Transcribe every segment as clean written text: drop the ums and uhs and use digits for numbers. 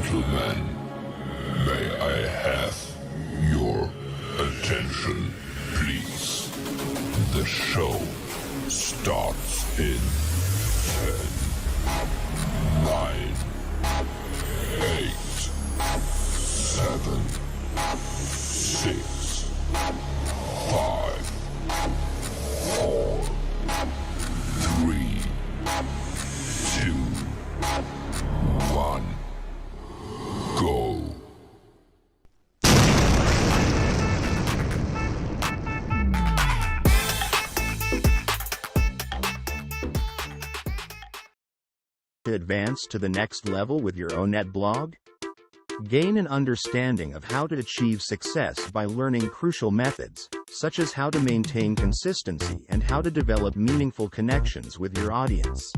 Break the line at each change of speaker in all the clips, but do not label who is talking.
gentlemen, may I have your attention, please? The show starts in 10, 9, 8, 7, 6, 5, 4, 3, 2, 1, go.
To advance to the next level with your ONET blog? Gain an understanding of how to achieve success by learning crucial methods, such as how to maintain consistency and how to develop meaningful connections with your audience.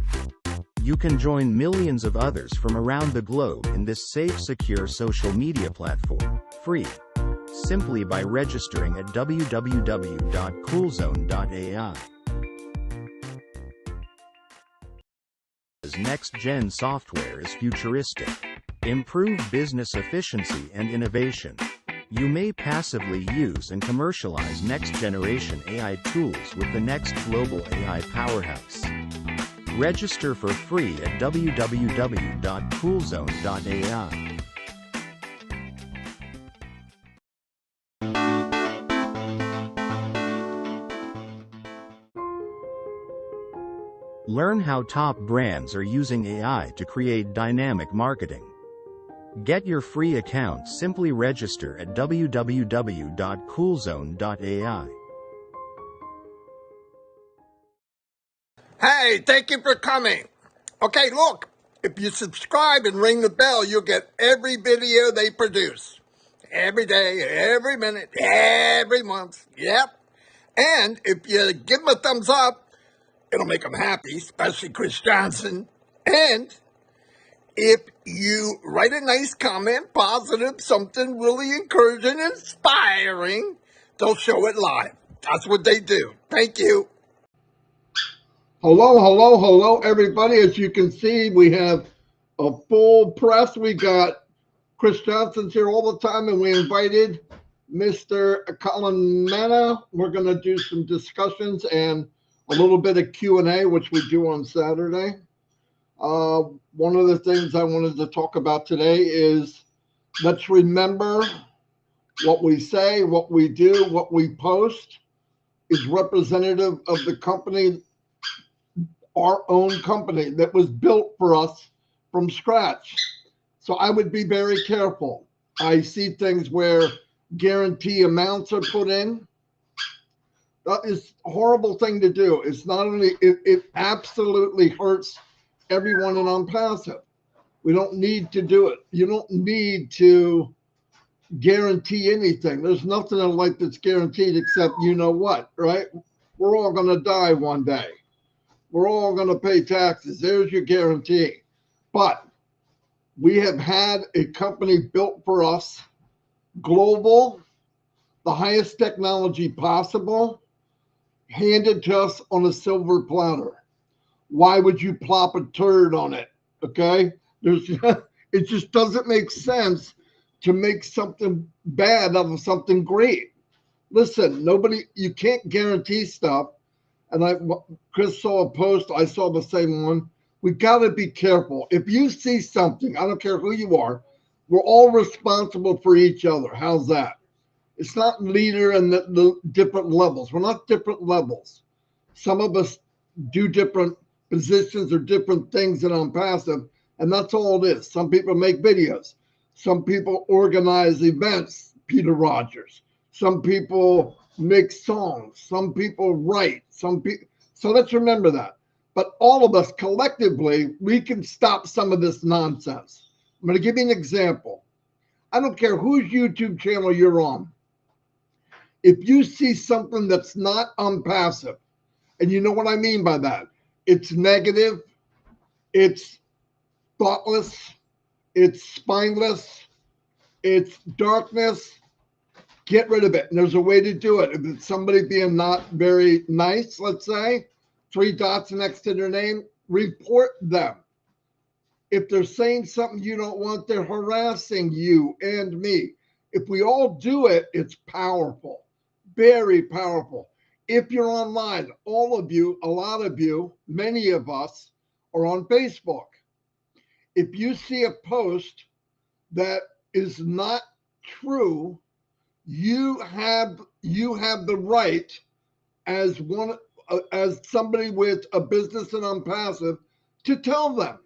You can join millions of others from around the globe in this safe, secure social media platform, free, simply by registering at www.coolzone.ai. Next-gen software is futuristic. Improve business efficiency and innovation. You may passively use and commercialize next-generation AI tools with the next global AI powerhouse. Register for free at www.coolzone.ai. Learn how top brands are using AI to create dynamic marketing. Get your free account. Simply register at www.coolzone.ai.
Hey, thank you for coming. Okay, look, if you subscribe and ring the bell, you'll get every video they produce. Every day, every minute, every month. Yep. And if you give them a thumbs up, it'll make them happy, especially Chris Johnson. And if you write a nice comment, positive, something really encouraging, inspiring, they'll show it live. That's what they do. Thank you.
Hello, everybody. As you can see, we have a full press. We got Chris Johnson's here all the time, and we invited Mr. Colin Manna. We're going to do some discussions and a little bit of Q&A, which we do on Saturday. One of the things I wanted to talk about today is let's remember what we say, what we do, what we post is representative of the company, our own company that was built for us from scratch. So I would be very careful. I see things where guarantee amounts are put in. That is a horrible thing to do. It's not only, it absolutely hurts everyone in ONPASSIVE. We don't need to do it. You don't need to guarantee anything. There's nothing in life that's guaranteed except you know what, right? We're all going to die one day. We're all going to pay taxes. There's your guarantee. But we have had a company built for us, global, the highest technology possible, handed to us on a silver platter. Why would you plop a turd on it? Okay? It just doesn't make sense to make something bad out of something great. Listen, you can't guarantee stuff. And Chris saw a post, I saw the same one. We got to be careful. If you see something, I don't care who you are, we're all responsible for each other. How's that? It's not leader and the different levels. We're not different levels. Some of us do different positions or different things in ONPASSIVE, and that's all it is. Some people make videos. Some people organize events, Peter Rogers. Some people make songs. Some people write. So let's remember that. But all of us collectively, we can stop some of this nonsense. I'm going to give you an example. I don't care whose YouTube channel you're on. If you see something that's not ONPASSIVE, and you know what I mean by that, it's negative, it's thoughtless, it's spineless, it's darkness, get rid of it. And there's a way to do it. If it's somebody being not very nice, let's say, 3 dots next to their name, report them. If they're saying something you don't want, they're harassing you and me. If we all do it, it's powerful, very powerful. If you're online, all of you, a lot of you, many of us are on Facebook. If you see a post that is not true, you have the right as somebody with a business and ONPASSIVE to tell them.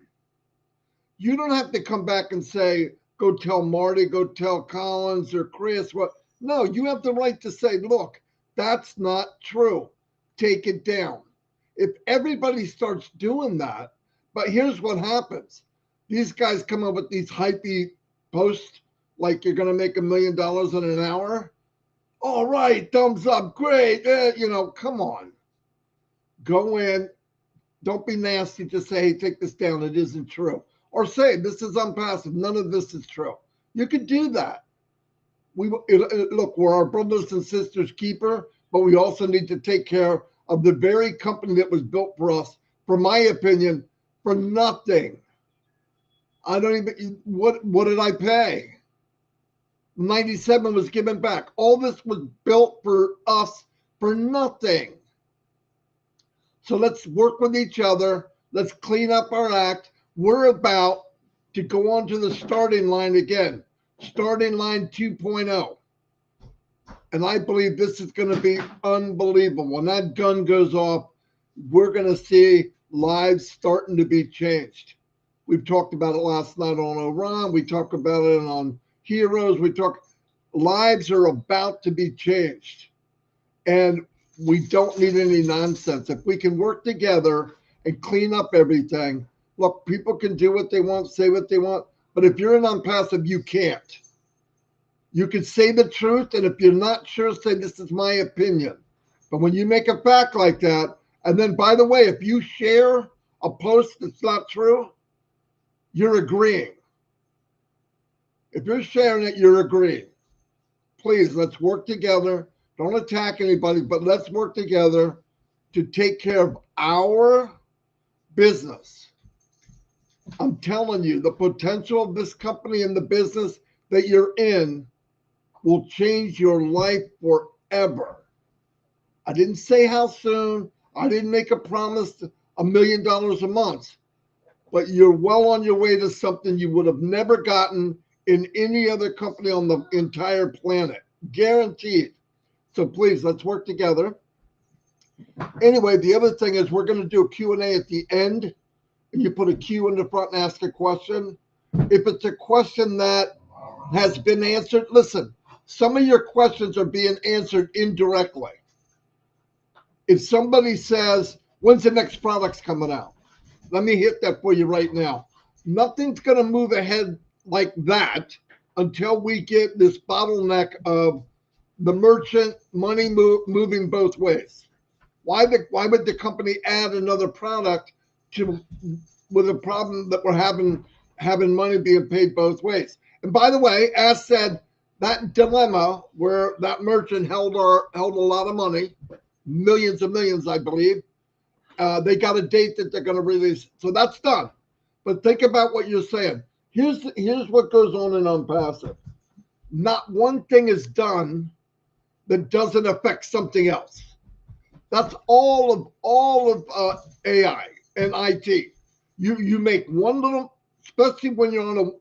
You don't have to come back and say, go tell Marty, go tell Collins or Chris. What? No, you have the right to say, look, that's not true. Take it down. If everybody starts doing that, but here's what happens. These guys come up with these hypey posts like you're going to make $1 million in an hour. All right, thumbs up, great. Come on. Go in. Don't be nasty. Just say, hey, take this down. It isn't true. Or say, this is ONPASSIVE. None of this is true. You could do that. Look, we're our brothers and sisters keeper, but we also need to take care of the very company that was built for us, for my opinion, for nothing. I don't even, what did I pay? 97 was given back. All this was built for us for nothing. So let's work with each other. Let's clean up our act. We're about to go on to the starting line again, starting line 2.0. And I believe this is going to be unbelievable. When that gun goes off, we're going to see lives starting to be changed. We've talked about it last night on Iran. We talked about it on Heroes. Lives are about to be changed. And we don't need any nonsense. If we can work together and clean up everything, look, people can do what they want, say what they want. But if you're an ONPASSIVE, you can't. You can say the truth, and if you're not sure, say, this is my opinion. But when you make a fact like that, and then, by the way, if you share a post that's not true, you're agreeing. If you're sharing it, you're agreeing. Please, let's work together. Don't attack anybody, but let's work together to take care of our business. I'm telling you, the potential of this company and the business that you're in will change your life forever. I didn't say how soon. I didn't make a promise to $1 million a month, but you're well on your way to something you would have never gotten in any other company on the entire planet. Guaranteed. So please, let's work together. Anyway, the other thing is we're going to do a Q&A at the end. And you put a Q in the front and ask a question. If it's a question that has been answered, listen, some of your questions are being answered indirectly. If somebody says, when's the next product's coming out? Let me hit that for you right now. Nothing's going to move ahead like that until we get this bottleneck of the merchant money moving both ways. Why would the company add another product with a problem that we're having money being paid both ways? And by the way, as said, that dilemma where that merchant held a lot of money, millions of millions, I believe, they got a date that they're going to release. So that's done. But think about what you're saying. Here's what goes on in ONPASSIVE. Not one thing is done that doesn't affect something else. That's all of AI and IT. You make one little, especially when you're on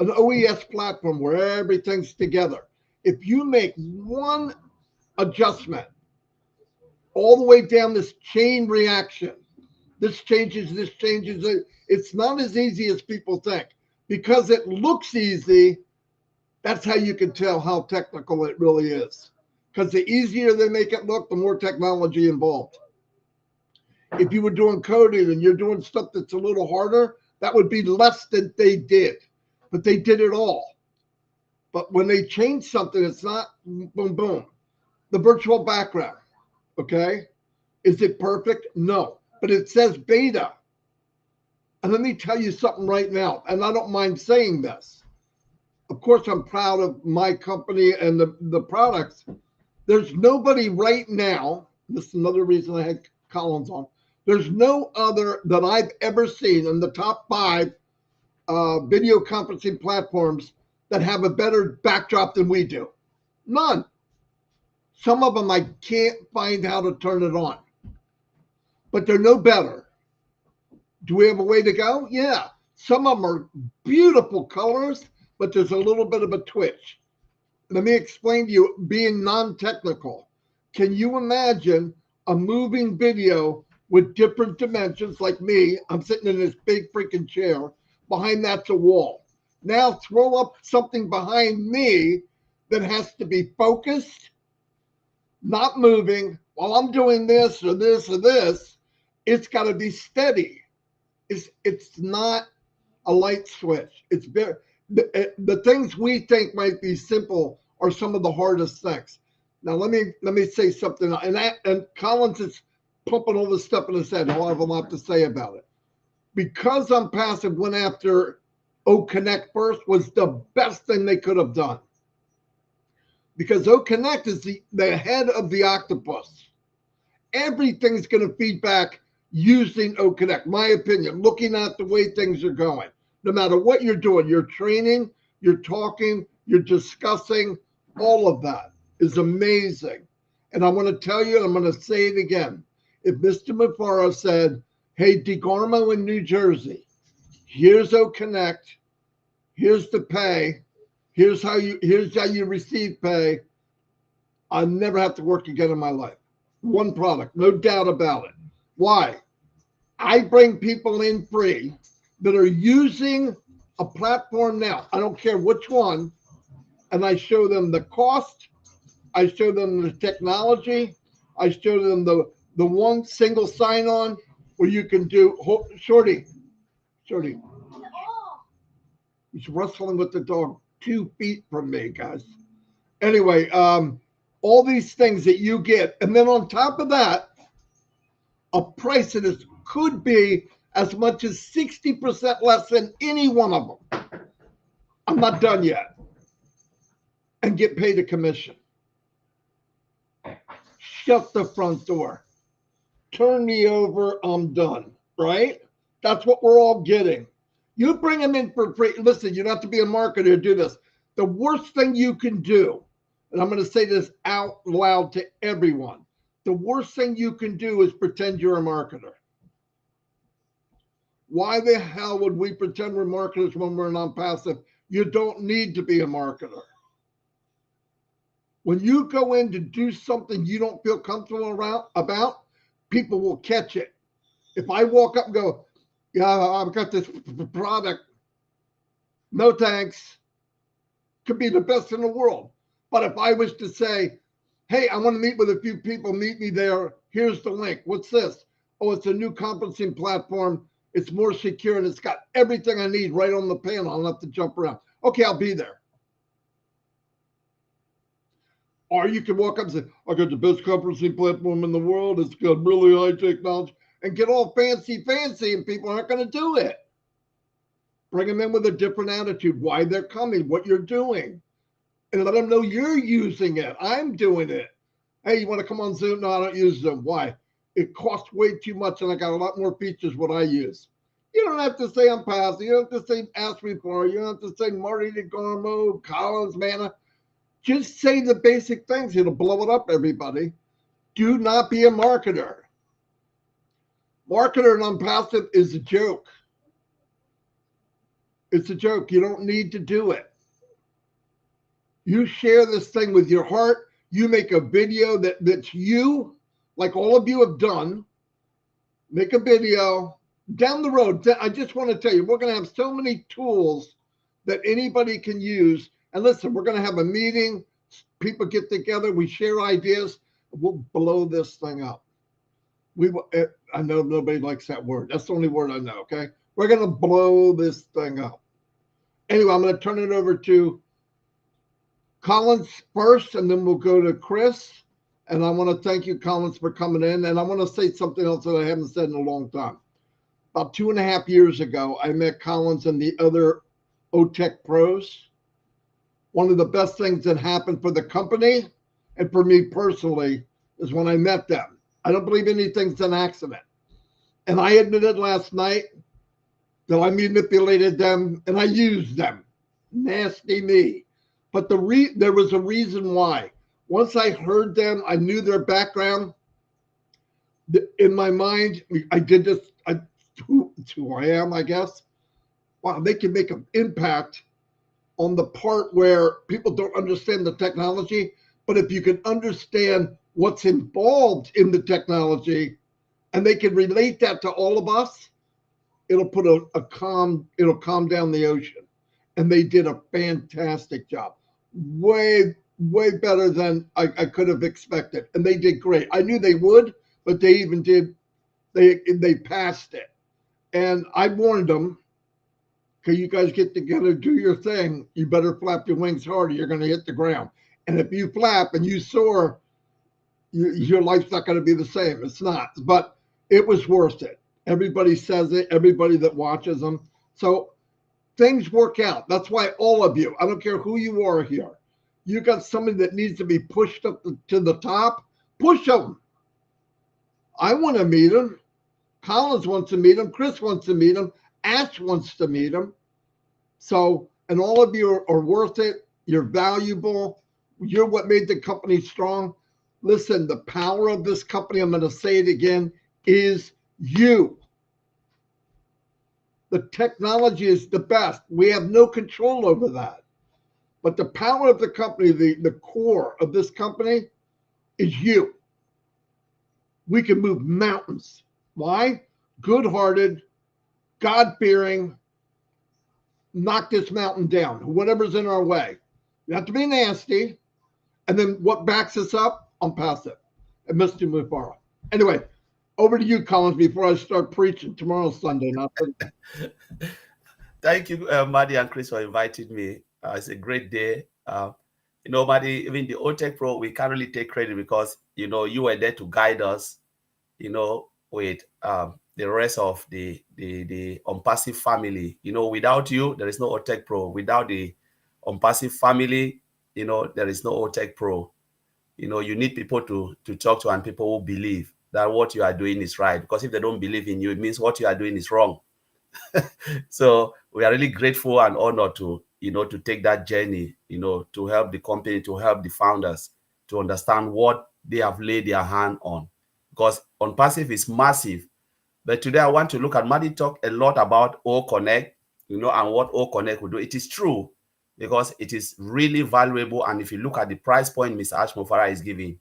an OES platform where everything's together. If you make one adjustment all the way down this chain reaction, this changes, it's not as easy as people think. Because it looks easy, that's how you can tell how technical it really is. Because the easier they make it look, the more technology involved. If you were doing coding and you're doing stuff that's a little harder, that would be less than they did. But they did it all. But when they change something, it's not boom, boom. The virtual background, okay? Is it perfect? No. But it says beta. And let me tell you something right now, and I don't mind saying this. Of course, I'm proud of my company and the products. There's nobody right now, this is another reason I had Collins on, there's no other that I've ever seen in the top 5 video conferencing platforms that have a better backdrop than we do. None. Some of them I can't find how to turn it on, but they're no better. Do we have a way to go? Yeah. Some of them are beautiful colors, but there's a little bit of a twitch. Let me explain to you, being non-technical. Can you imagine a moving video with different dimensions like me? I'm sitting in this big freaking chair. Behind that's a wall. Now throw up something behind me that has to be focused, not moving. While I'm doing this or this or this, it's got to be steady. It's not a light switch. It's very, the things we think might be simple are some of the hardest things. Now let me say something. And Collins is pumping all this stuff in his head. I'll have a lot to say about it. Because ONPASSIVE went after OConnect first was the best thing they could have done. Because OConnect is the head of the octopus. Everything's going to feed back using OConnect, my opinion, looking at the way things are going. No matter what you're doing, you're training, you're talking, you're discussing, all of that is amazing. And I want to tell you, and I'm going to say it again. If Mr. Mufareh said, hey, DeGarmo in New Jersey, here's OConnect, here's the pay, here's how you receive pay, I'll never have to work again in my life. One product, no doubt about it. Why? I bring people in free that are using a platform now. I don't care which one. And I show them the cost. I show them the technology. I show them the one single sign-on where you can do, Shorty. He's wrestling with the dog 2 feet from me, guys. Anyway, all these things that you get. And then on top of that, a price that is, could be as much as 60% less than any one of them. I'm not done yet. And get paid a commission. Shut the front door. Turn me over, I'm done, right? That's what we're all getting. You bring them in for free. Listen, you don't have to be a marketer to do this. The worst thing you can do, and I'm going to say this out loud to everyone, the worst thing you can do is pretend you're a marketer. Why the hell would we pretend we're marketers when we're non-passive? You don't need to be a marketer. When you go in to do something you don't feel comfortable about, people will catch it. If I walk up and go, yeah, I've got this product, no thanks, could be the best in the world. But if I was to say, hey, I want to meet with a few people, meet me there, here's the link. What's this? Oh, it's a new conferencing platform. It's more secure and it's got everything I need right on the panel. I don't have to jump around. Okay, I'll be there. Or you can walk up and say, I got the best conferencing platform in the world. It's got really high technology, and get all fancy, and people aren't going to do it. Bring them in with a different attitude, why they're coming, what you're doing, and let them know you're using it. I'm doing it. Hey, you want to come on Zoom? No, I don't use Zoom. Why? It costs way too much, and I got a lot more features what I use. You don't have to say ONPASSIVE. You don't have to say Ask Me For. You don't have to say Marty, DeGarmo, Collins, Manna. Just say the basic things. It'll blow it up, everybody. Do not be a marketer. Marketer and ONPASSIVE is a joke. It's a joke. You don't need to do it. You share this thing with your heart. You make a video that's you, like all of you have done. Make a video. Down the road, I just want to tell you, we're going to have so many tools that anybody can use. And listen, we're going to have a meeting. People get together. We share ideas. We'll blow this thing up. I know nobody likes that word. That's the only word I know, okay? We're going to blow this thing up. Anyway, I'm going to turn it over to Collins first, and then we'll go to Chris. And I want to thank you, Collins, for coming in. And I want to say something else that I haven't said in a long time. About 2.5 years ago, I met Collins and the other OTech pros. One of the best things that happened for the company and for me personally is when I met them. I don't believe anything's an accident. And I admitted last night, that I manipulated them and I used them. Nasty me. But there was a reason why. Once I heard them, I knew their background. In my mind, I did this. Who I am, I guess. Wow, they can make an impact on the part where people don't understand the technology. But if you can understand what's involved in the technology, and they can relate that to all of us, it'll calm down the ocean. And they did a fantastic job. Way better than I could have expected. And they did great. I knew they would, but they passed it. And I warned them, okay, you guys get together, do your thing. You better flap your wings harder. You're going to hit the ground. And if you flap and you soar, your life's not going to be the same. It's not. But it was worth it. Everybody says it. Everybody that watches them. So things work out. That's why all of you, I don't care who you are here, you got somebody that needs to be pushed up to the top, push them. I want to meet him. Collins wants to meet him. Chris wants to meet him. Ash wants to meet him. So, and all of you are worth it. You're valuable. You're what made the company strong. Listen, the power of this company, I'm going to say it again, is you. The technology is the best. We have no control over that. But the power of the company, the core of this company is you. We can move mountains. Why? Good-hearted, God-fearing, knock this mountain down, whatever's in our way. You have to be nasty. And then what backs us up? ONPASSIVE and Mr. Mufareh. Anyway, over to you, Collins, before I start preaching. Tomorrow's Sunday.
Thank you, Marty and Chris, for inviting me. It's a great day. Marty, even the OTech Pro, we can't really take credit because, you were there to guide us, with the rest of the ONPASSIVE family. Without you, there is no OTech Pro. Without the ONPASSIVE family, there is no OTech Pro. You need people to talk to and people who believe that what you are doing is right. Because if they don't believe in you, it means what you are doing is wrong. So we are really grateful and honored to take that journey, to help the company, to help the founders to understand what they have laid their hand on. Because ONPASSIVE is massive. But today I want to look at, Marty talked a lot about O Connect, and what O Connect will do. It is true because it is really valuable. And if you look at the price point Mr. Ash Mufareh is giving,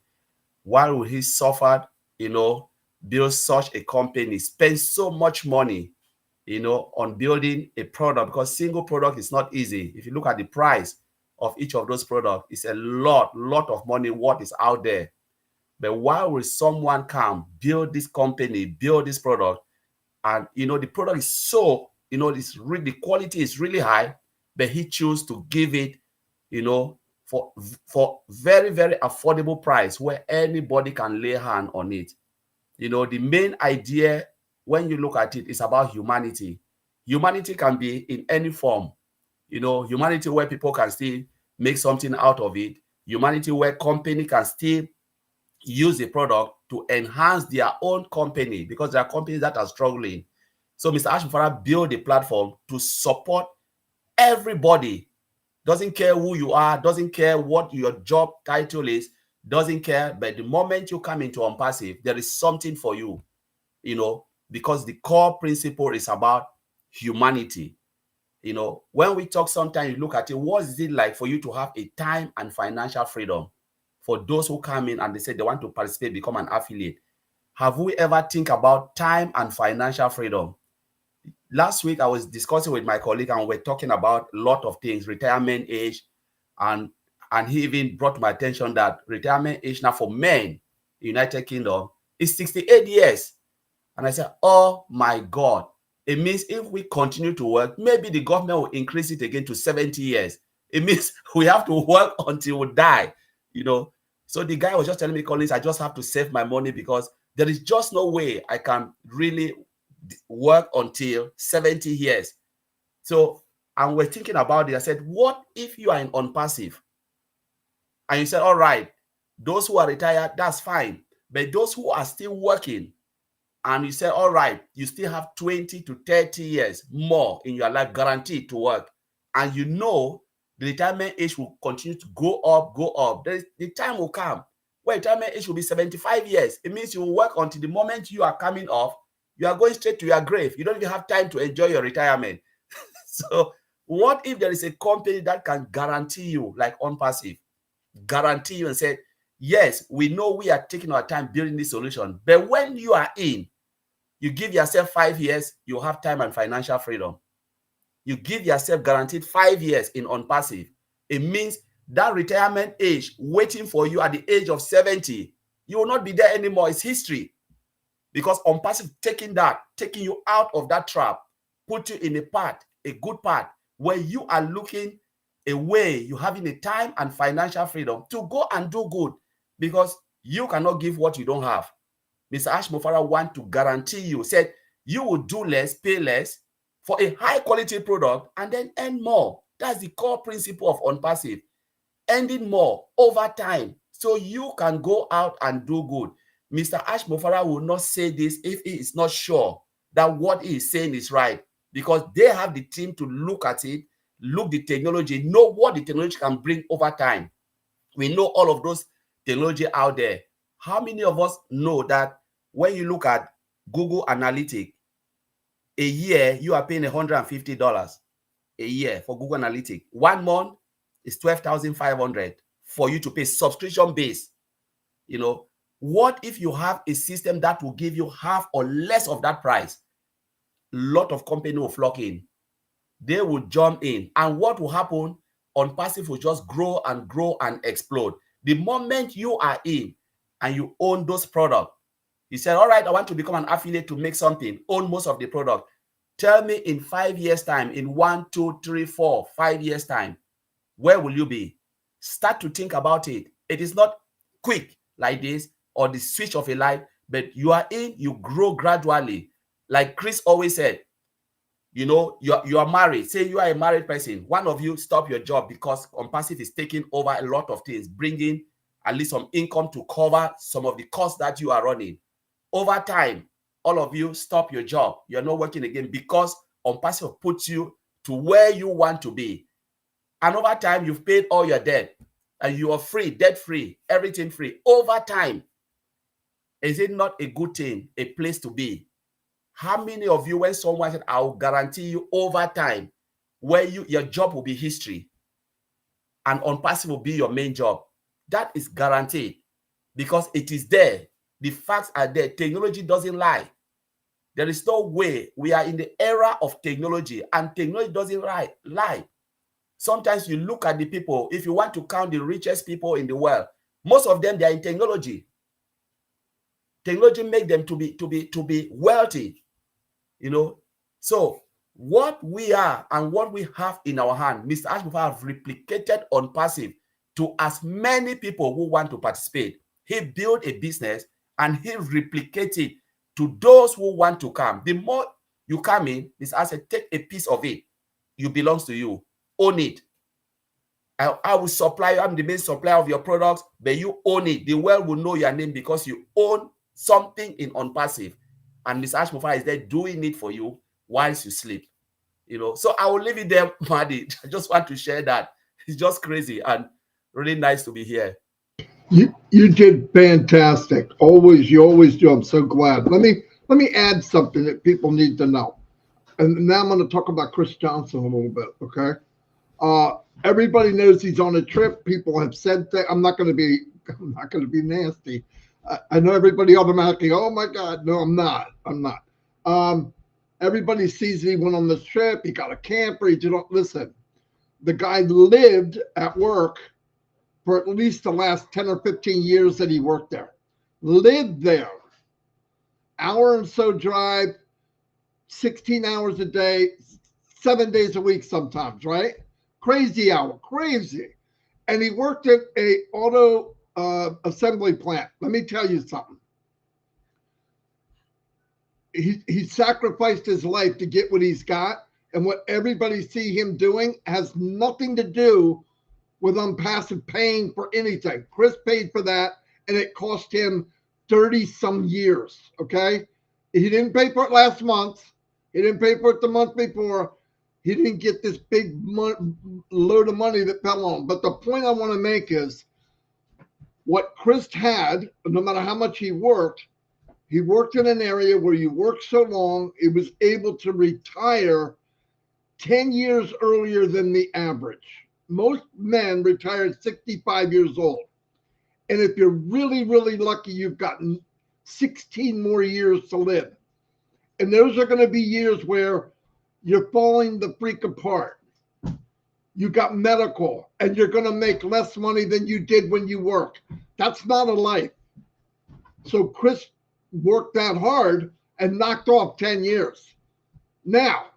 while he suffered, build such a company, spend so much money, on building a product, because single product is not easy. If you look at the price of each of those products, it's a lot of money, what is out there. But why will someone come, build this company, build this product, and, the product is so, the quality is really high, but he chose to give it, for very, very affordable price where anybody can lay hand on it. The main idea, when you look at it, is about humanity. Humanity can be in any form. Humanity where people can still make something out of it. Humanity where company can still use the product to enhance their own company, because there are companies that are struggling. So Mr. Ash Mufareh built a platform to support everybody. Doesn't care who you are, doesn't care what your job title is, doesn't care. But the moment you come into ONPASSIVE, there is something for you, because the core principle is about humanity. When we talk, sometimes you look at it, what is it like for you to have a time and financial freedom? For those who come in and they say they want to participate, become an affiliate, have we ever think about time and financial freedom? Last week, I was discussing with my colleague and we're talking about a lot of things, retirement age, and he even brought my attention that retirement age now for men, United Kingdom, is 68 years. And I said, oh my God, it means if we continue to work, maybe the government will increase it again to 70 years. It means we have to work until we die, So the guy was just telling me, Collins, I just have to save my money because there is just no way I can really work until 70 years. So, and we're thinking about it. I said, what if you are in ONPASSIVE? And you said, all right, those who are retired, that's fine. But those who are still working and you say, all right, you still have 20 to 30 years more in your life guaranteed to work, and you know the retirement age will continue to go up, the time will come where retirement age will be 75 years. It means you will work until the moment you are coming off, you are going straight to your grave. You don't even have time to enjoy your retirement. So what if there is a company that can guarantee you, like ONPASSIVE, guarantee you and say, yes, we know we are taking our time building this solution, but when you are in, you give yourself 5 years, you have time and financial freedom. You give yourself guaranteed 5 years in ONPASSIVE. It means that retirement age waiting for you at the age of 70, you will not be there anymore. It's history. Because ONPASSIVE taking you out of that trap, put you in a path, a good path, where you are looking a way, you having a time and financial freedom to go and do good, because you cannot give what you don't have. Mr. Ash Mufareh want to guarantee you, said you will do less, pay less for a high quality product and then earn more. That's the core principle of ONPASSIVE. Earning more over time so you can go out and do good. Mr. Ash Mufareh will not say this if he is not sure that what he is saying is right, because they have the team to look at it, look the technology, know what the technology can bring over time. We know all of those technology out there. How many of us know that when you look at Google Analytics, a year you are paying $150 a year for Google Analytics. 1 month is $12,500 for you to pay subscription base. You know, what if you have a system that will give you half or less of that price? A lot of companies will flock in. They will jump in. And what will happen? ONPASSIVE will just grow and explode. The moment you are in and you own those products, you said, all right, I want to become an affiliate to make something, own most of the product. Tell me in 5 years' time, in 1, 2, 3, 4, 5 years' time, where will you be? Start to think about it. It is not quick like this or the switch of a light, but you are in, you grow gradually. Like Chris always said, you know, you are married. Say you are a married person. One of you stop your job because ONPASSIVE is taking over a lot of things, bringing at least some income to cover some of the costs that you are running. Over time, all of you stop your job. You're not working again because ONPASSIVE puts you to where you want to be. And over time, you've paid all your debt and you are free, debt free, everything free. Over time, is it not a good thing, a place to be? How many of you, when someone said, I'll guarantee you over time, where your job will be history and ONPASSIVE will be your main job? That is guaranteed because it is there. The facts are there. Technology doesn't lie. There is no way. We are in the era of technology and technology doesn't lie. Sometimes you look at the people, if you want to count the richest people in the world, most of them, they are in technology. Technology makes them to be wealthy, you know. So what we are and what we have in our hand, Mr. Ash Mufareh have replicated ONPASSIVE to as many people who want to participate. He built a business and he replicated it to those who want to come. The more you come in, Mr. Ash said, take a piece of it. It belongs to you. Own it. I will supply you. I'm the main supplier of your products, but you own it. The world will know your name because you own something in ONPASSIVE. And Mr. Ash Mufareh is there doing it for you whilst you sleep. You know, so I will leave it there, Marty. I just want to share that. It's just crazy and really nice to be here.
You did fantastic. You always do. I'm so glad. Let me add something that people need to know. And now I'm going to talk about Chris Johnson a little bit, okay? Everybody knows he's on a trip. People have said that. I'm not going to be nasty. I know everybody automatically, oh my God, no, I'm not. Everybody sees he went on this trip. He got a camper. Listen. The guy lived at work for at least the last 10 or 15 years that he worked there. Lived there. Hour and so drive, 16 hours a day, 7 days a week sometimes, right? Crazy hour, crazy. And he worked at a auto assembly plant. Let me tell you something. He sacrificed his life to get what he's got, and what everybody see him doing has nothing to do with ONPASSIVE paying for anything. Chris paid for that, and it cost him 30 some years, okay? He didn't pay for it last month. He didn't pay for it the month before. He didn't get this big load of money that fell on him. But the point I want to make is what Chris had, no matter how much he worked in an area where you worked so long, he was able to retire 10 years earlier than the average. Most men retire at 65 years old. And if you're really, really lucky, you've got 16 more years to live. And those are going to be years where you're falling the freak apart. You got medical, and you're going to make less money than you did when you worked. That's not a life. So Chris worked that hard and knocked off 10 years. Now,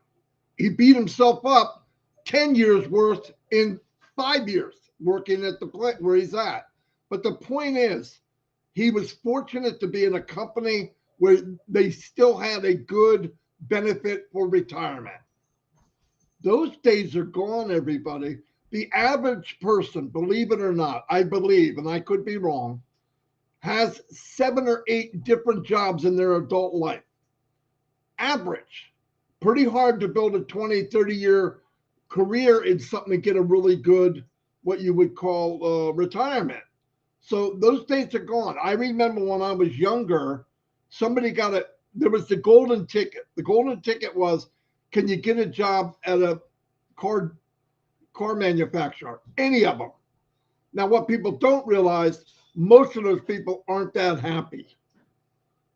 he beat himself up 10 years worth in 5 years working at the plant where he's at. But the point is, he was fortunate to be in a company where they still had a good benefit for retirement. Those days are gone, everybody. The average person, believe it or not, I believe, and I could be wrong, has 7 or 8 different jobs in their adult life. Average. Pretty hard to build a 20, 30-year career in something and get a really good, what you would call retirement. So those days are gone. I remember when I was younger, somebody got it. There was the golden ticket. The golden ticket was, can you get a job at a car manufacturer? Any of them. Now, what people don't realize, most of those people aren't that happy.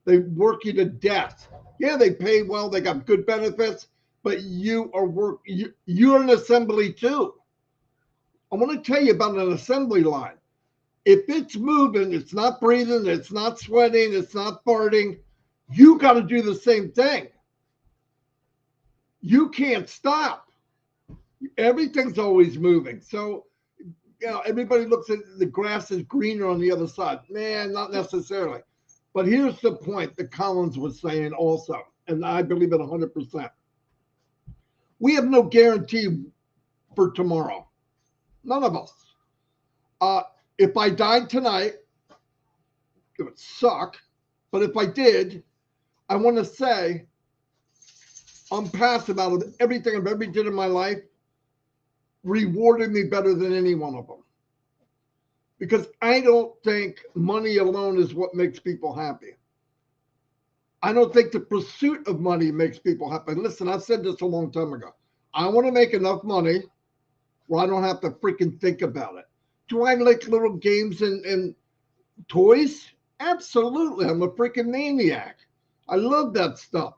They work you to death. Yeah, they pay well. They got good benefits, but you're an assembly too. I want to tell you about an assembly line. If it's moving, it's not breathing, it's not sweating, it's not farting, you got to do the same thing. You can't stop. Everything's always moving. So, everybody looks at the grass is greener on the other side. Man, not necessarily. But here's the point that Collins was saying also, and I believe it 100%. We have no guarantee for tomorrow. None of us. If I died tonight, it would suck. But if I did, I want to say ONPASSIVE, out of everything I've ever did in my life, rewarded me better than any one of them. Because I don't think money alone is what makes people happy. I don't think the pursuit of money makes people happy. Listen, I said this a long time ago. I want to make enough money where I don't have to freaking think about it. Do I like little games and toys? Absolutely. I'm a freaking maniac. I love that stuff.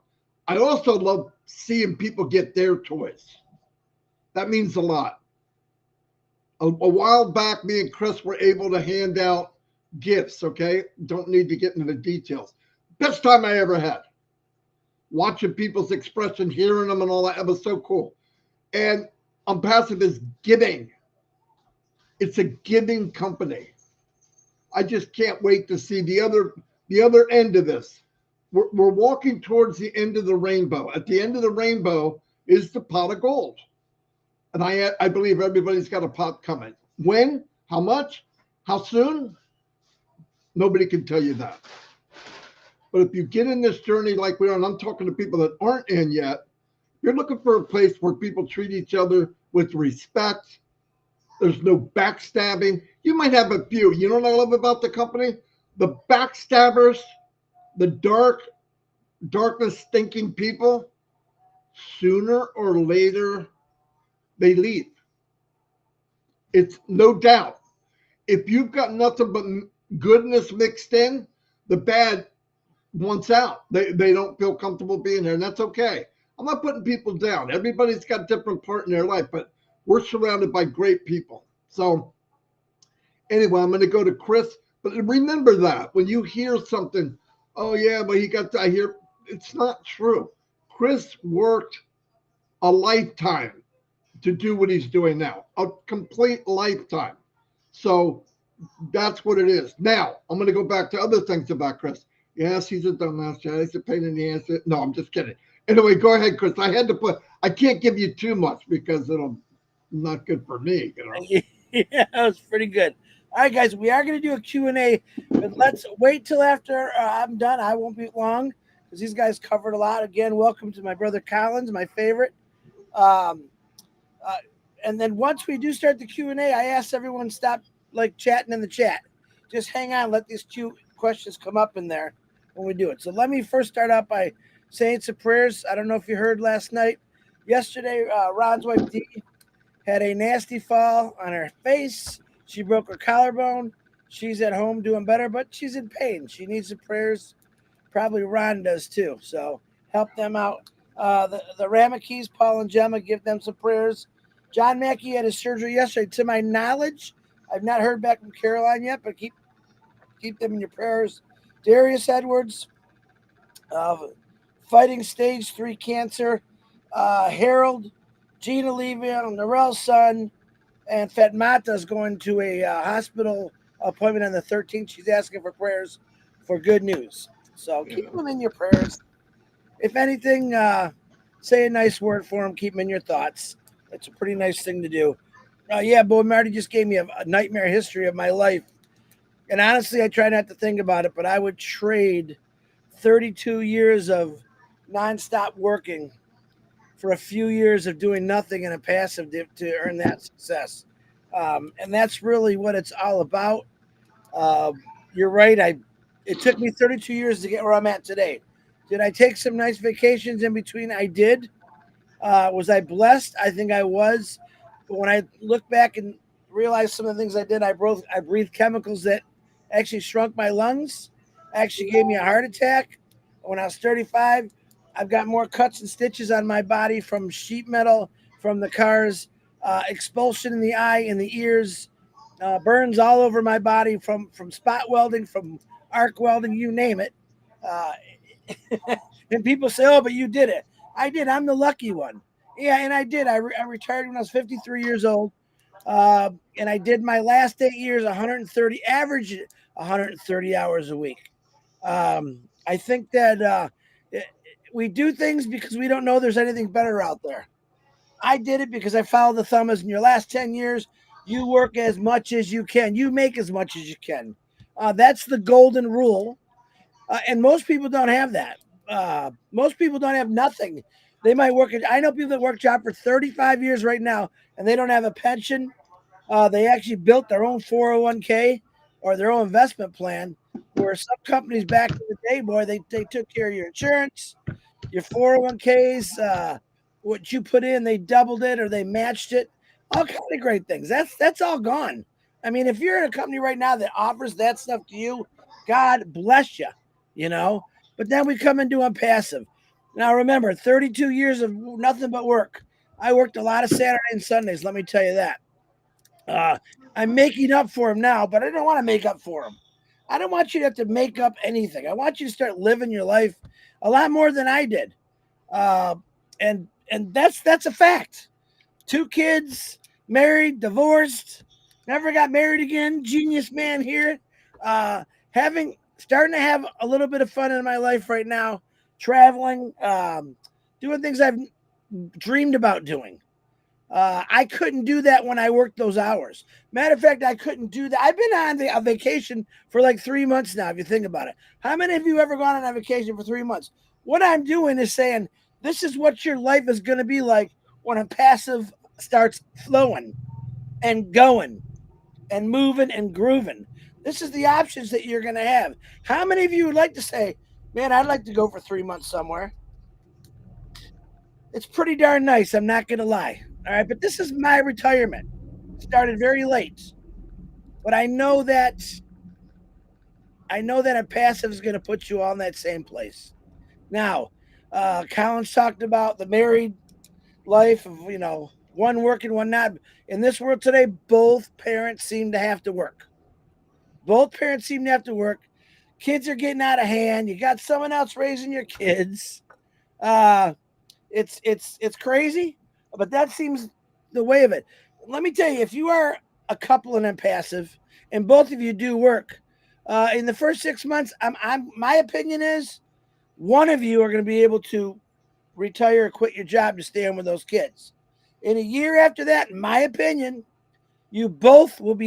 I also love seeing people get their toys. That means a lot. A while back, me and Chris were able to hand out gifts, okay? Don't need to get into the details. Best time I ever had. Watching people's expression, hearing them and all that, it was so cool. And ONPASSIVE is giving. It's a giving company. I just can't wait to see the other end of this. We're walking towards the end of the rainbow. At the end of the rainbow is the pot of gold. And I believe everybody's got a pot coming. When? How much? How soon? Nobody can tell you that. But if you get in this journey like we are, and I'm talking to people that aren't in yet, you're looking for a place where people treat each other with respect. There's no backstabbing. You might have a few. You know what I love about the company? The backstabbers, the darkness thinking people, sooner or later, they leave. It's no doubt. If you've got nothing but goodness mixed in, the bad wants out. They don't feel comfortable being there, and that's okay. I'm not putting people down. Everybody's got a different part in their life, but we're surrounded by great people. So anyway, I'm going to go to Chris. But remember that when you hear something, oh, yeah, but I hear, it's not true. Chris worked a lifetime to do what he's doing now, a complete lifetime. So that's what it is. Now, I'm going to go back to other things about Chris. Yes, he's a dumbass. Yeah, he's a pain in the ass. No, I'm just kidding. Anyway, go ahead, Chris. I can't give you too much because it'll not good for me.
Yeah, that was pretty good. All right, guys, we are going to do a Q&A, but let's wait till after I'm done. I won't be long. because these guys covered a lot. Again, welcome to my brother Collins, my favorite. Um, and then once we do start the Q&A, I ask everyone stop like chatting in the chat. Just hang on, let these questions come up in there when we do it. So let me first start out by saying some prayers. I don't know if you heard last night. Yesterday, Ron's wife Dee had a nasty fall on her face. She broke her collarbone. She's at home doing better, but she's in pain. She needs some prayers. Probably Ron does too. So help them out. The Ramakees, Paul and Gemma, give them some prayers. John Mackey had his surgery yesterday. To my knowledge, I've not heard back from Caroline yet, but keep them in your prayers. Darius Edwards, fighting stage 3 cancer. Harold, Gina Levy, Narelle's son, and Fatmata is going to a hospital appointment on the 13th. She's asking for prayers for good news. So keep them in your prayers. If anything, say a nice word for them. Keep them in your thoughts. It's a pretty nice thing to do. Yeah, boy, Marty just gave me a nightmare history of my life. And honestly, I try not to think about it, but I would trade 32 years of nonstop working for a few years of doing nothing in a passive to earn that success. And that's really what it's all about. You're right. It took me 32 years to get where I'm at today. Did I take some nice vacations in between? I did. Was I blessed? I think I was. But when I look back and realize some of the things I did, I breathed chemicals that actually shrunk my lungs, actually gave me a heart attack. When I was 35, I've got more cuts and stitches on my body from sheet metal, from the cars, expulsion in the eye, in the ears, burns all over my body from spot welding, from arc welding, you name it. And people say, oh, but you did it. I did. I'm the lucky one. Yeah, and I did. I retired when I was 53 years old. And I did my last 8 years, 130, average 130 hours a week. I think that we do things because we don't know there's anything better out there. I did it because I followed the thumbs. In your last 10 years, you work as much as you can. You make as much as you can. That's the golden rule. And most people don't have that. Most people don't have nothing. They might work. I know people that work job for 35 years right now, and they don't have a pension. They actually built their own 401k or their own investment plan, where some companies back in the day, boy, they took care of your insurance, your 401ks, what you put in, they doubled it or they matched it. All kind of great things. That's all gone. I mean, if you're in a company right now that offers that stuff to you, God bless you, you know. But then we come into ONPASSIVE. Now remember, 32 years of nothing but work. I worked a lot of Saturday and Sundays, let me tell you that. I'm making up for him now, but I don't want to make up for him. I don't want you to have to make up anything. I want you to start living your life a lot more than I did. And that's a fact. 2 kids, married, divorced, never got married again. Genius man here. Starting to have a little bit of fun in my life right now, traveling, doing things I've dreamed about doing. I couldn't do that when I worked those hours. Matter of fact, I couldn't do that. I've been on a vacation for like 3 months now, if you think about it. How many of you ever gone on a vacation for 3 months? What I'm doing is saying, this is what your life is going to be like when ONPASSIVE starts flowing and going and moving and grooving. This is the options that you're going to have. How many of you would like to say, man, I'd like to go for 3 months somewhere? It's pretty darn nice. I'm not going to lie. All right. But this is my retirement. Started very late, but I know that ONPASSIVE is going to put you all in that same place. Now, Collins talked about the married life of, one working, one not. In this world today, both parents seem to have to work. Kids are getting out of hand. You got someone else raising your kids. It's crazy, but that seems the way of it. Let me tell you, if you are a couple in ONPASSIVE and both of you do work, in the first 6 months, my opinion is one of you are going to be able to retire or quit your job to stay home with those kids. In a year after that, in my opinion, you both will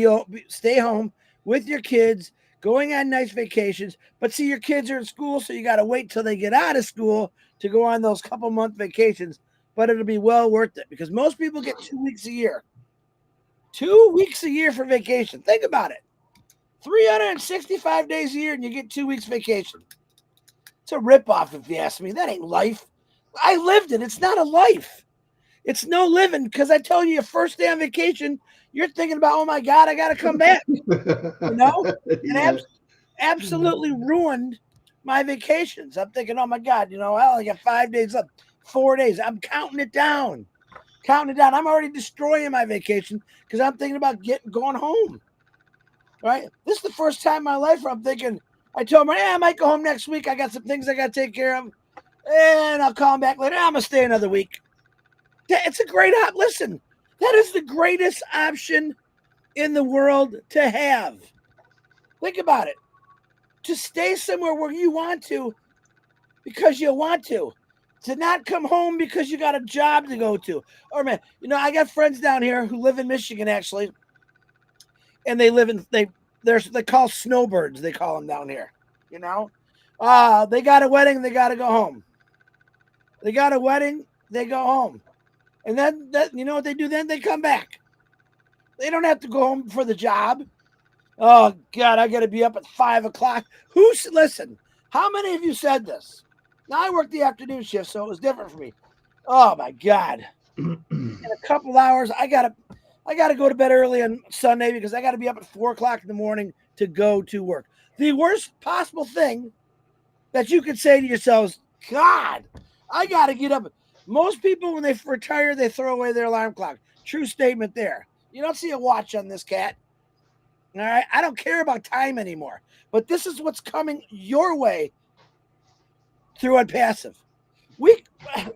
stay home with your kids, going on nice vacations. But see, your kids are in school, so you got to wait till they get out of school to go on those couple month vacations. But it'll be well worth it because most people get 2 weeks a year. 2 weeks a year for vacation. Think about it. 365 days a year and you get 2 weeks vacation. It's a ripoff if you ask me. That ain't life. I lived it. It's not a life. It's no living because I tell you, your first day on vacation, you're thinking about, oh my God, I got to come back. And
Yeah.
absolutely ruined my vacations. I'm thinking, oh my God, well, I got 5 days left, 4 days. I'm counting it down. I'm already destroying my vacation because I'm thinking about going home. Right? This is the first time in my life where I'm thinking, I told him, I might go home next week. I got some things I got to take care of. And I'll call him back later. I'm going to stay another week. It's a great option. Listen, that is the greatest option in the world to have. Think about it. To stay somewhere where you want to because you want to not come home because you got a job to go to. Or man, I got friends down here who live in Michigan actually, and they call snowbirds. They call them down here. They got a wedding. They got to go home. They got a wedding. They go home. And then, you know what they do then? They come back. They don't have to go home for the job. Oh, God, I got to be up at 5 o'clock. Listen, how many of you said this? Now, I work the afternoon shift, so it was different for me. Oh, my God. In a couple hours, I got to go to bed early on Sunday because I got to be up at 4 o'clock in the morning to go to work. The worst possible thing that you could say to yourselves, God, I got to get up. Most people, when they retire, they throw away their alarm clock. True statement there. You don't see a watch on this cat. All right. I don't care about time anymore. But this is what's coming your way through ONPASSIVE.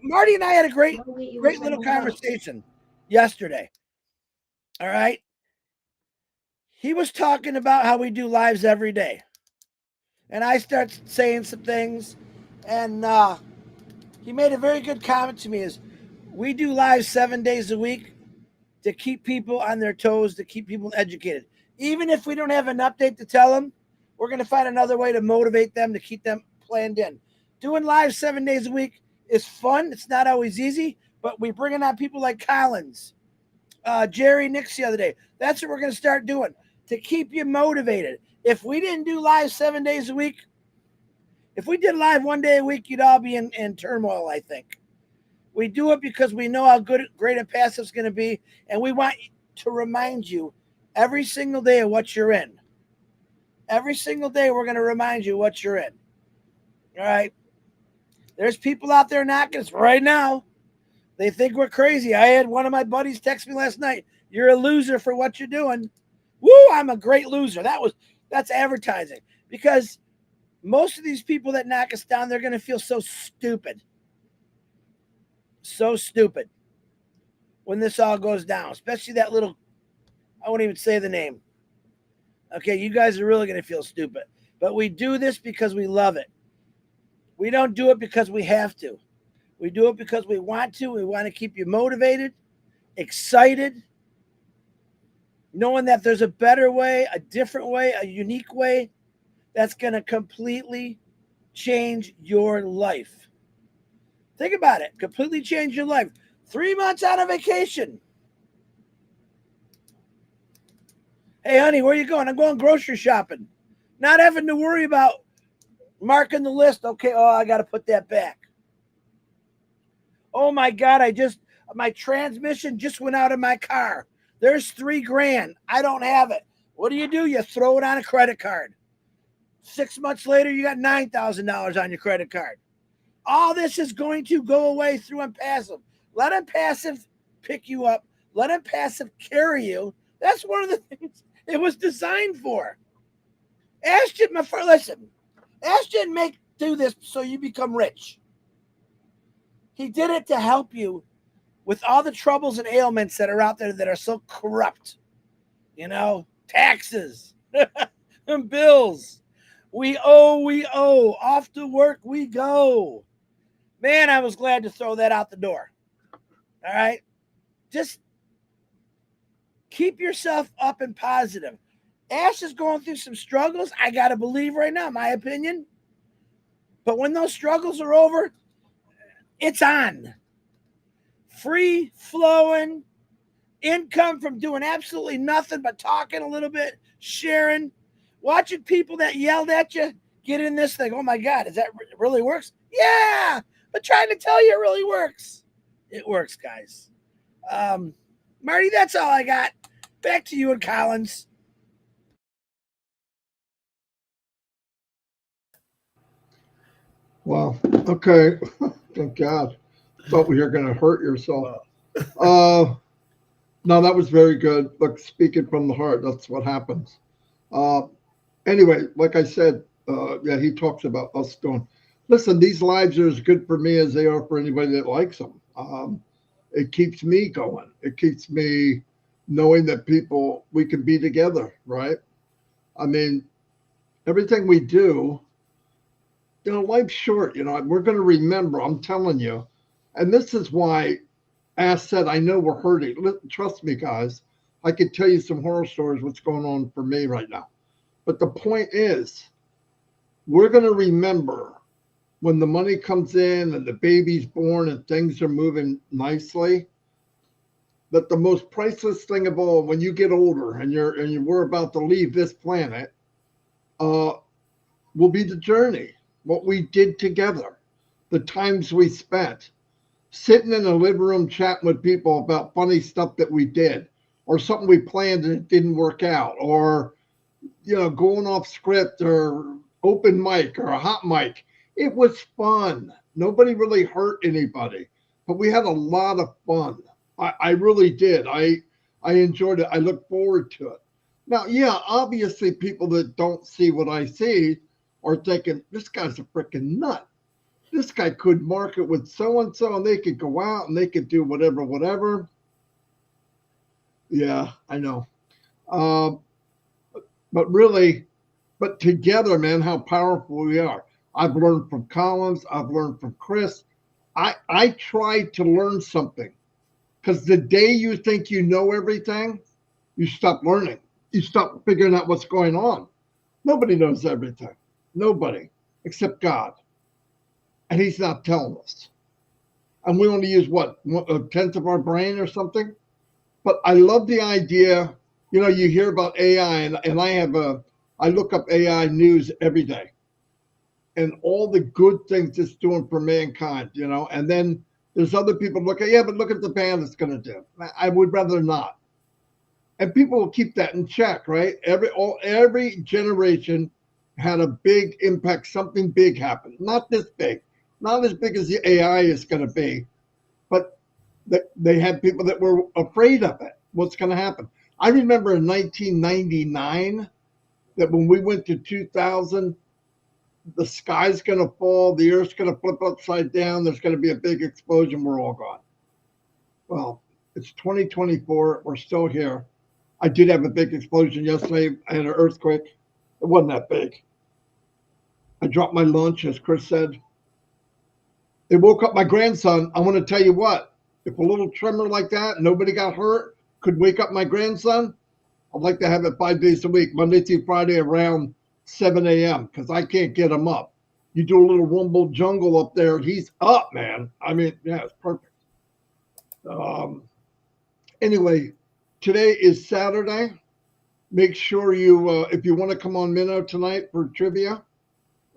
Marty and I had a great little conversation yesterday. All right. He was talking about how we do lives every day. And I start saying some things. And he made a very good comment to me is we do lives 7 days a week to keep people on their toes, to keep people educated. Even if we don't have an update to tell them, we're going to find another way to motivate them, to keep them planned in. Doing live 7 days a week is fun. It's not always easy, but we bring on people like Collins, Jerry Nix the other day. That's what we're going to start doing to keep you motivated. If we didn't do live 7 days a week, if we did live 1 day a week, you'd all be in turmoil, I think. We do it because we know how great ONPASSIVE is going to be, and we want to remind you every single day of what you're in. Every single day, we're going to remind you what you're in. All right? There's people out there knocking us right now. They think we're crazy. I had one of my buddies text me last night. You're a loser for what you're doing. Woo, I'm a great loser. That's advertising. Because most of these people that knock us down, they're going to feel so stupid. So stupid when this all goes down, especially that little, I won't even say the name. Okay, you guys are really going to feel stupid. But we do this because we love it. We don't do it because we have to. We do it because we want to. We want to keep you motivated, excited, knowing that there's a better way, a different way, a unique way that's going to completely change your life. Think about it. Completely change your life. 3 months on a vacation. Hey, honey, where you going? I'm going grocery shopping. Not having to worry about marking the list. Okay, I got to put that back. Oh, my God, my transmission just went out of my car. There's $3,000. I don't have it. What do? You throw it on a credit card. 6 months later, you got $9,000 on your credit card. All this is going to go away through ONPASSIVE. Let ONPASSIVE pick you up. Let ONPASSIVE carry you. That's one of the things it was designed for. Listen, Ash didn't do this so you become rich. He did it to help you with all the troubles and ailments that are out there that are so corrupt. Taxes and bills. We owe. Off to work we go. Man, I was glad to throw that out the door. All right? Just keep yourself up and positive. Ash is going through some struggles. I got to believe right now, my opinion. But when those struggles are over, it's on. Free flowing income from doing absolutely nothing but talking a little bit, sharing, watching people that yelled at you get in this thing. Oh my God, is that really works? Yeah, but trying to tell you it really works. It works, guys. Marty, that's all I got. Back to you and Collins.
Wow. Okay. Thank God. Thought we were going to hurt yourself. No, that was very good. Look, speaking from the heart, that's what happens. Anyway, like I said, yeah, he talks about us going, listen, these lives are as good for me as they are for anybody that likes them. It keeps me going. It keeps me knowing that people, we can be together, right? I mean, everything we do, you know, life's short, you know, we're going to remember, I'm telling you. And this is why Ash said, I know we're hurting. Trust me, guys. I could tell you some horror stories, what's going on for me right now. But the point is, we're going to remember when the money comes in and the baby's born and things are moving nicely, that the most priceless thing of all, when you get older and we're about to leave this planet, will be the journey, what we did together, the times we spent, sitting in a living room chatting with people about funny stuff that we did, or something we planned and it didn't work out, or, you know, going off script or open mic or a hot mic. It was fun. Nobody really hurt anybody, but we had a lot of fun. I really did. I enjoyed it. I look forward to it. Now, yeah, obviously people that don't see what I see are thinking, this guy's a freaking nut. This guy could market with so-and-so and they could go out and they could do whatever. Yeah, I know. But really, but together, man, how powerful we are. I've learned from Collins. I've learned from Chris. I tried to learn something, because the day you think you know everything, you stop learning. You stop figuring out what's going on. Nobody knows everything. Nobody, except God. And he's not telling us. And we only use what, a tenth of our brain or something? But I love the idea. You know, you hear about AI, and I look up AI news every day and all the good things it's doing for mankind, you know. And then there's other people look at, yeah, but look at the bad it's going to do. I would rather not. And people will keep that in check, right? Every generation had a big impact. Something big happened. Not this big, not as big as the AI is going to be, but they had people that were afraid of it. What's going to happen? I remember in 1999 that when we went to 2000, the sky's going to fall, the earth's going to flip upside down, there's going to be a big explosion, we're all gone. Well, it's 2024, we're still here. I did have a big explosion yesterday. I had an earthquake. It wasn't that big. I dropped my lunch, as Chris said. It woke up my grandson. I want to tell you what, if a little tremor like that, nobody got hurt, could wake up my grandson, I'd like to have it 5 days a week, Monday through Friday around 7 a.m. because I can't get him up. You do a little rumble jungle up there, he's up, man. I mean, yeah, it's perfect. Anyway, today is Saturday. Make sure you, if you want to come on Minnow tonight for trivia,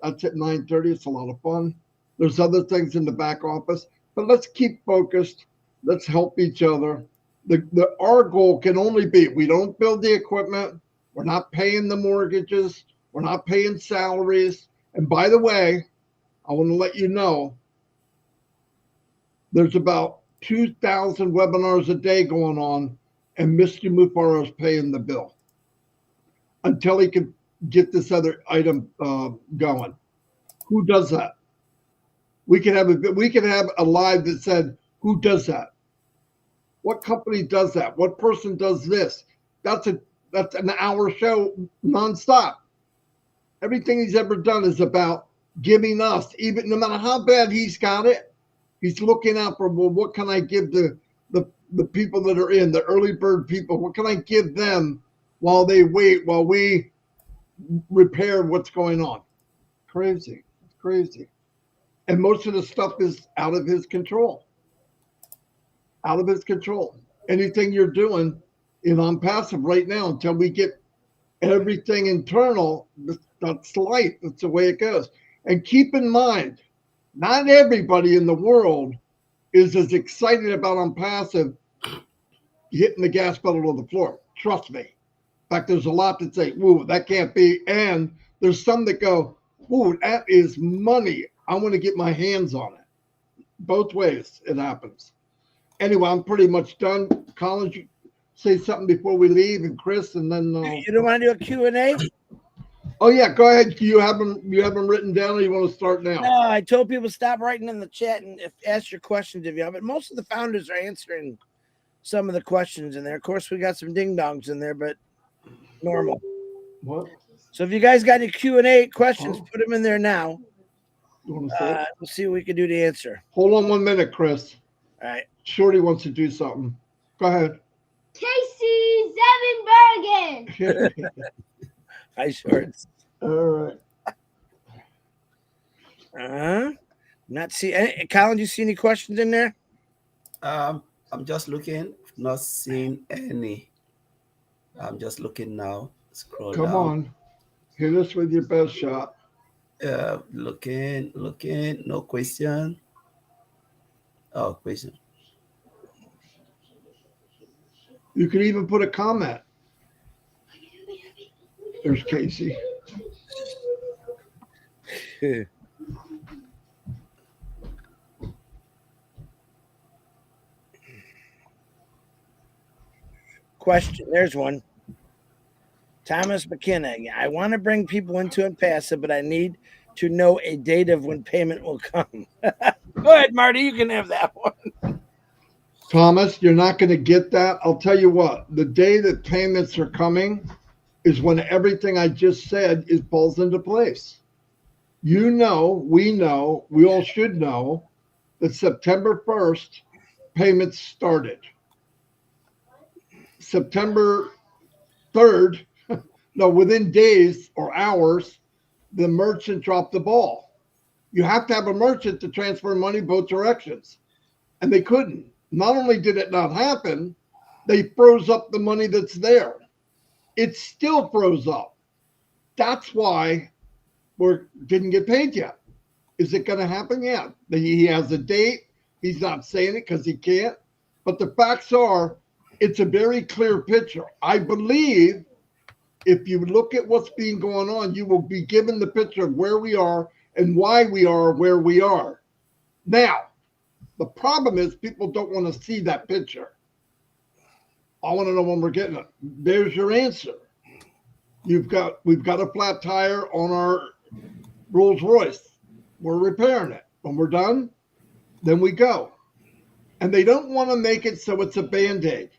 that's at 9:30. It's a lot of fun. There's other things in the back office, but let's keep focused. Let's help each other. Our goal can only be, we don't build the equipment. We're not paying the mortgages. We're not paying salaries. And by the way, I want to let you know, there's about 2,000 webinars a day going on, and Mr. Mufareh is paying the bill until he can get this other item going. Who does that? We could have a live that said, who does that? What company does that? What person does this? That's an hour show nonstop. Everything he's ever done is about giving us, even no matter how bad he's got it, he's looking out for, well, what can I give the people that are in, the early bird people? What can I give them while they wait, while we repair what's going on. Crazy. It's crazy. And most of the stuff is out of his control. Out of his control. Anything you're doing is on passive right now until we get everything internal. That's life. That's the way it goes. And keep in mind, not everybody in the world is as excited about on passive hitting the gas pedal to the floor. Trust me. In fact, there's a lot that say, "Ooh, that can't be." And there's some that go, "Ooh, that is money. I want to get my hands on it." Both ways it happens. Anyway, I'm pretty much done. Collins, you say something before we leave, and Chris, and then
You don't want to do a Q&A?
oh yeah, go ahead. You have them written down, or you want to start now?
No, I told people stop writing in the chat and ask your questions if you have it. Most of the founders are answering some of the questions in there. Of course, we got some ding dongs in there, but normal.
What?
So if you guys got any Q&A questions, put them in there now.
You want to say?
We'll see what we can do to answer.
Hold on 1 minute, Chris.
All right.
Shorty wants to do something. Go ahead.
Casey Zevenbergen.
Hi, Shorts.
All right.
Not see any. Colin, do you see any questions in there?
I'm just looking, not seeing any. I'm just looking now. Scroll
Come
down.
on. Hit us with your best shot.
Looking. No question. Oh, question.
You can even put a comment. There's Casey.
Question. There's one. Thomas McKenna. I want to bring people into ONPASSIVE, but I need to know a date of when payment will come. Go ahead, Marty. You can have that one.
Thomas, you're not going to get that. I'll tell you what. The day that payments are coming is when everything I just said falls into place. You know, we all should know that September 1st, payments started. September 3rd, no, within days or hours, the merchant dropped the ball. You have to have a merchant to transfer money both directions. And they couldn't. Not only did it not happen, they froze up the money that's there. It still froze up. That's why we didn't get paid yet. Is it going to happen? Yeah. He has a date. He's not saying it because he can't. But the facts are, it's a very clear picture. I believe if you look at what's being going on, you will be given the picture of where we are and why we are where we are. Now, the problem is people don't want to see that picture. I want to know when we're getting it. There's your answer. We've got a flat tire on our Rolls Royce. We're repairing it. When we're done, then we go. And they don't want to make it so it's a Band-Aid.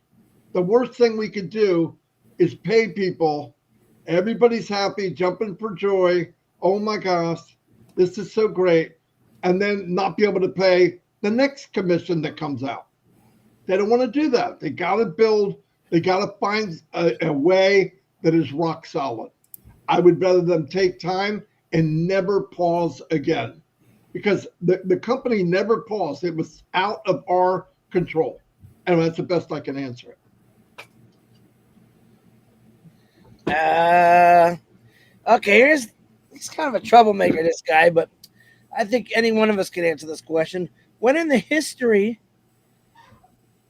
The worst thing we could do is pay people. Everybody's happy, jumping for joy. Oh my gosh, this is so great. And then not be able to pay the next commission that comes out. They don't want to do that. They got to build, they got to find a way that is rock solid. I would rather them take time and never pause again, because the company never paused. It was out of our control. And that's the best I can answer it.
Okay, he's kind of a troublemaker, this guy, but I think any one of us can answer this question. When in the history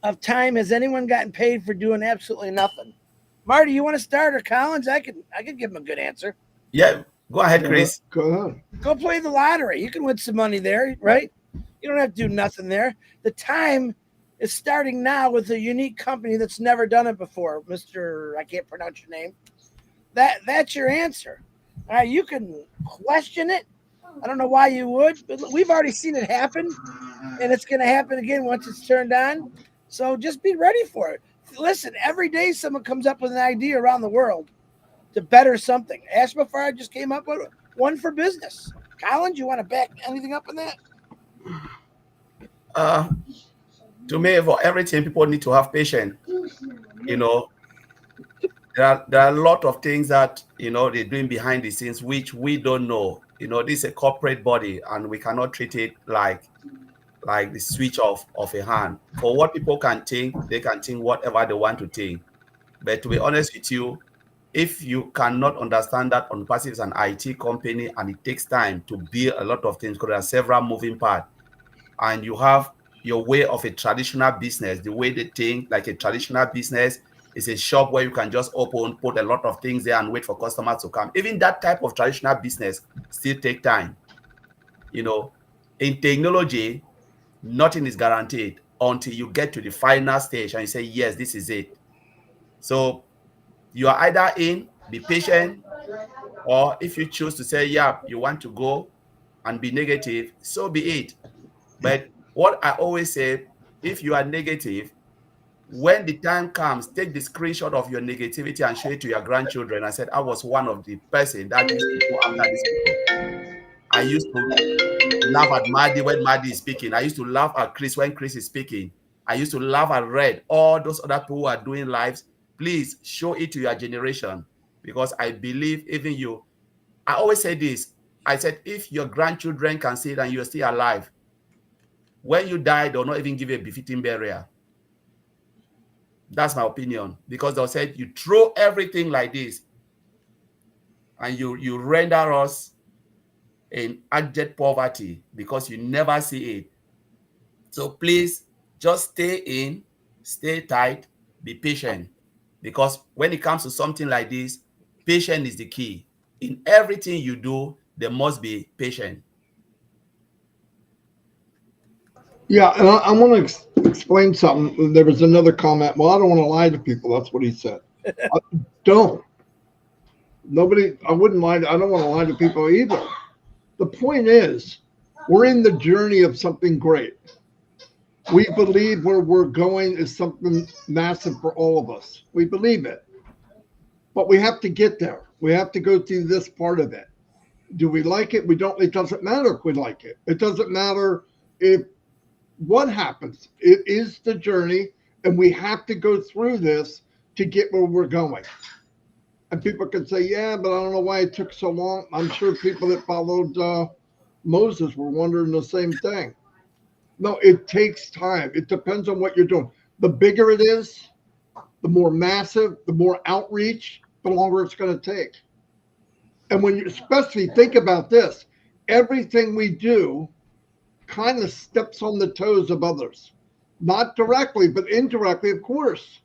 of time has anyone gotten paid for doing absolutely nothing? Marty, you want to start, or Collins? I can give him a good answer.
Yeah, go ahead, Chris.
Go ahead.
Go play the lottery. You can win some money there, right? You don't have to do nothing there. The time is starting now with a unique company that's never done it before. Mr. I can't pronounce your name. That's your answer. All right, you can question it. I don't know why you would, but we've already seen it happen, and it's going to happen again once it's turned on. So just be ready for it. Listen, every day someone comes up with an idea around the world to better something. Ash Mufareh just came up with one for business. Collins, you want to back anything up on that?
To me, for everything, people need to have patience. You know, there are a lot of things that, you know, they're doing behind the scenes, which we don't know. You know, this is a corporate body and we cannot treat it like the switch off of a hand. For what people can think, they can think whatever they want to think. But to be honest with you, if you cannot understand that ONPASSIVE is an IT company and it takes time to build a lot of things because there are several moving parts, and you have your way of a traditional business, the way they think like a traditional business is a shop where you can just open, put a lot of things there and wait for customers to come. Even that type of traditional business still take time. You know, in technology, nothing is guaranteed until you get to the final stage and you say, yes, this is it. So you are either in, be patient, or if you choose to say, yeah, you want to go and be negative, so be it. But what I always say, if you are negative, when the time comes, take the screenshot of your negativity and show it to your grandchildren. I said, I was one of the person that used to go after these people. I used to laugh at Marty when Marty is speaking. I used to laugh at Chris when Chris is speaking. I used to laugh at Red, all those other people who are doing lives. Please show it to your generation, because I believe even you, I always say this. I said, if your grandchildren can see it and you're still alive, when you die, they'll not even give you a befitting burial. That's my opinion, because they'll say you throw everything like this and you render us in abject poverty because you never see it. So please just stay in, stay tight, be patient, because when it comes to something like this, patience is the key. In everything you do, there must be patience.
Yeah, and I want to explain something. There was another comment. Well, I don't want to lie to people. That's what he said. Don't. Nobody, I wouldn't lie. I don't want to lie to people either. The point is, we're in the journey of something great. We believe where we're going is something massive for all of us. We believe it. But we have to get there. We have to go through this part of it. Do we like it? We don't. It doesn't matter if we like it. It doesn't matter if what happens. It is the journey, and we have to go through this to get where we're going. And people can say, yeah, but I don't know why it took so long. I'm sure people that followed Moses were wondering the same thing. No, it takes time. It depends on what you're doing. The bigger it is, the more massive, the more outreach, the longer it's going to take. And when you especially think about this, everything we do kind of steps on the toes of others. Not directly, but indirectly, of course.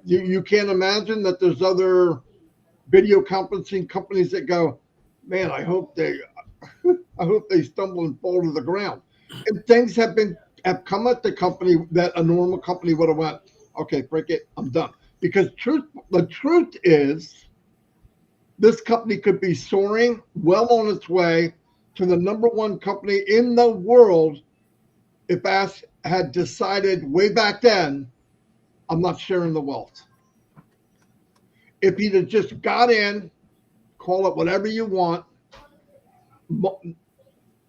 You can't imagine that there's other video conferencing companies that go, man, I hope they stumble and fall to the ground. And things have come at the company that a normal company would have went, okay, break it, I'm done. Because the truth is, this company could be soaring well on its way to the #1 company in the world if Ash had decided way back then, I'm not sharing the wealth. If he'd have just got in, call it whatever you want,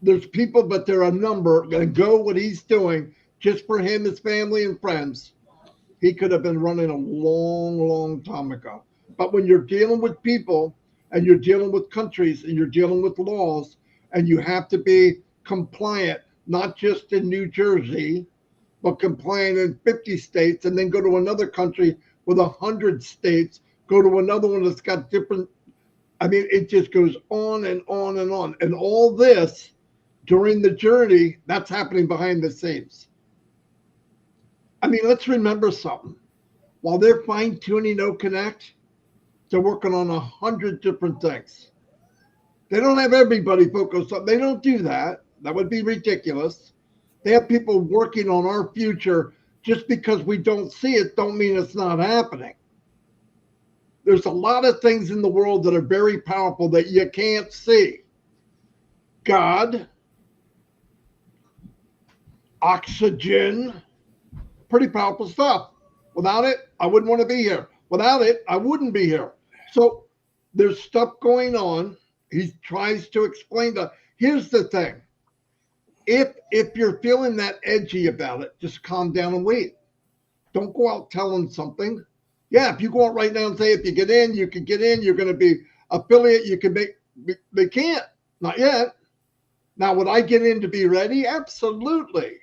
there's people, but there are a number going to go what he's doing just for him, his family, and friends. He could have been running a long, long time ago. But when you're dealing with people and you're dealing with countries and you're dealing with laws and you have to be compliant, not just in New Jersey, but compliant in 50 states, and then go to another country with 100 states, go to another one that's got different. I mean, it just goes on and on and on. And all this during the journey, that's happening behind the scenes. I mean, let's remember something. While they're fine-tuning OConnect, they're working on 100 different things. They don't have everybody focused on. They don't do that. That would be ridiculous. They have people working on our future. Just because we don't see it, don't mean it's not happening. There's a lot of things in the world that are very powerful that you can't see. God, oxygen, pretty powerful stuff. Without it, I wouldn't want to be here. Without it, I wouldn't be here. So there's stuff going on. He tries to explain that. Here's the thing. If you're feeling that edgy about it, just calm down and wait. Don't go out telling something. Yeah, if you go out right now and say if you get in, you can get in. You're going to be affiliate. You can make. They can't. Not yet. Now, would I get in to be ready? Absolutely.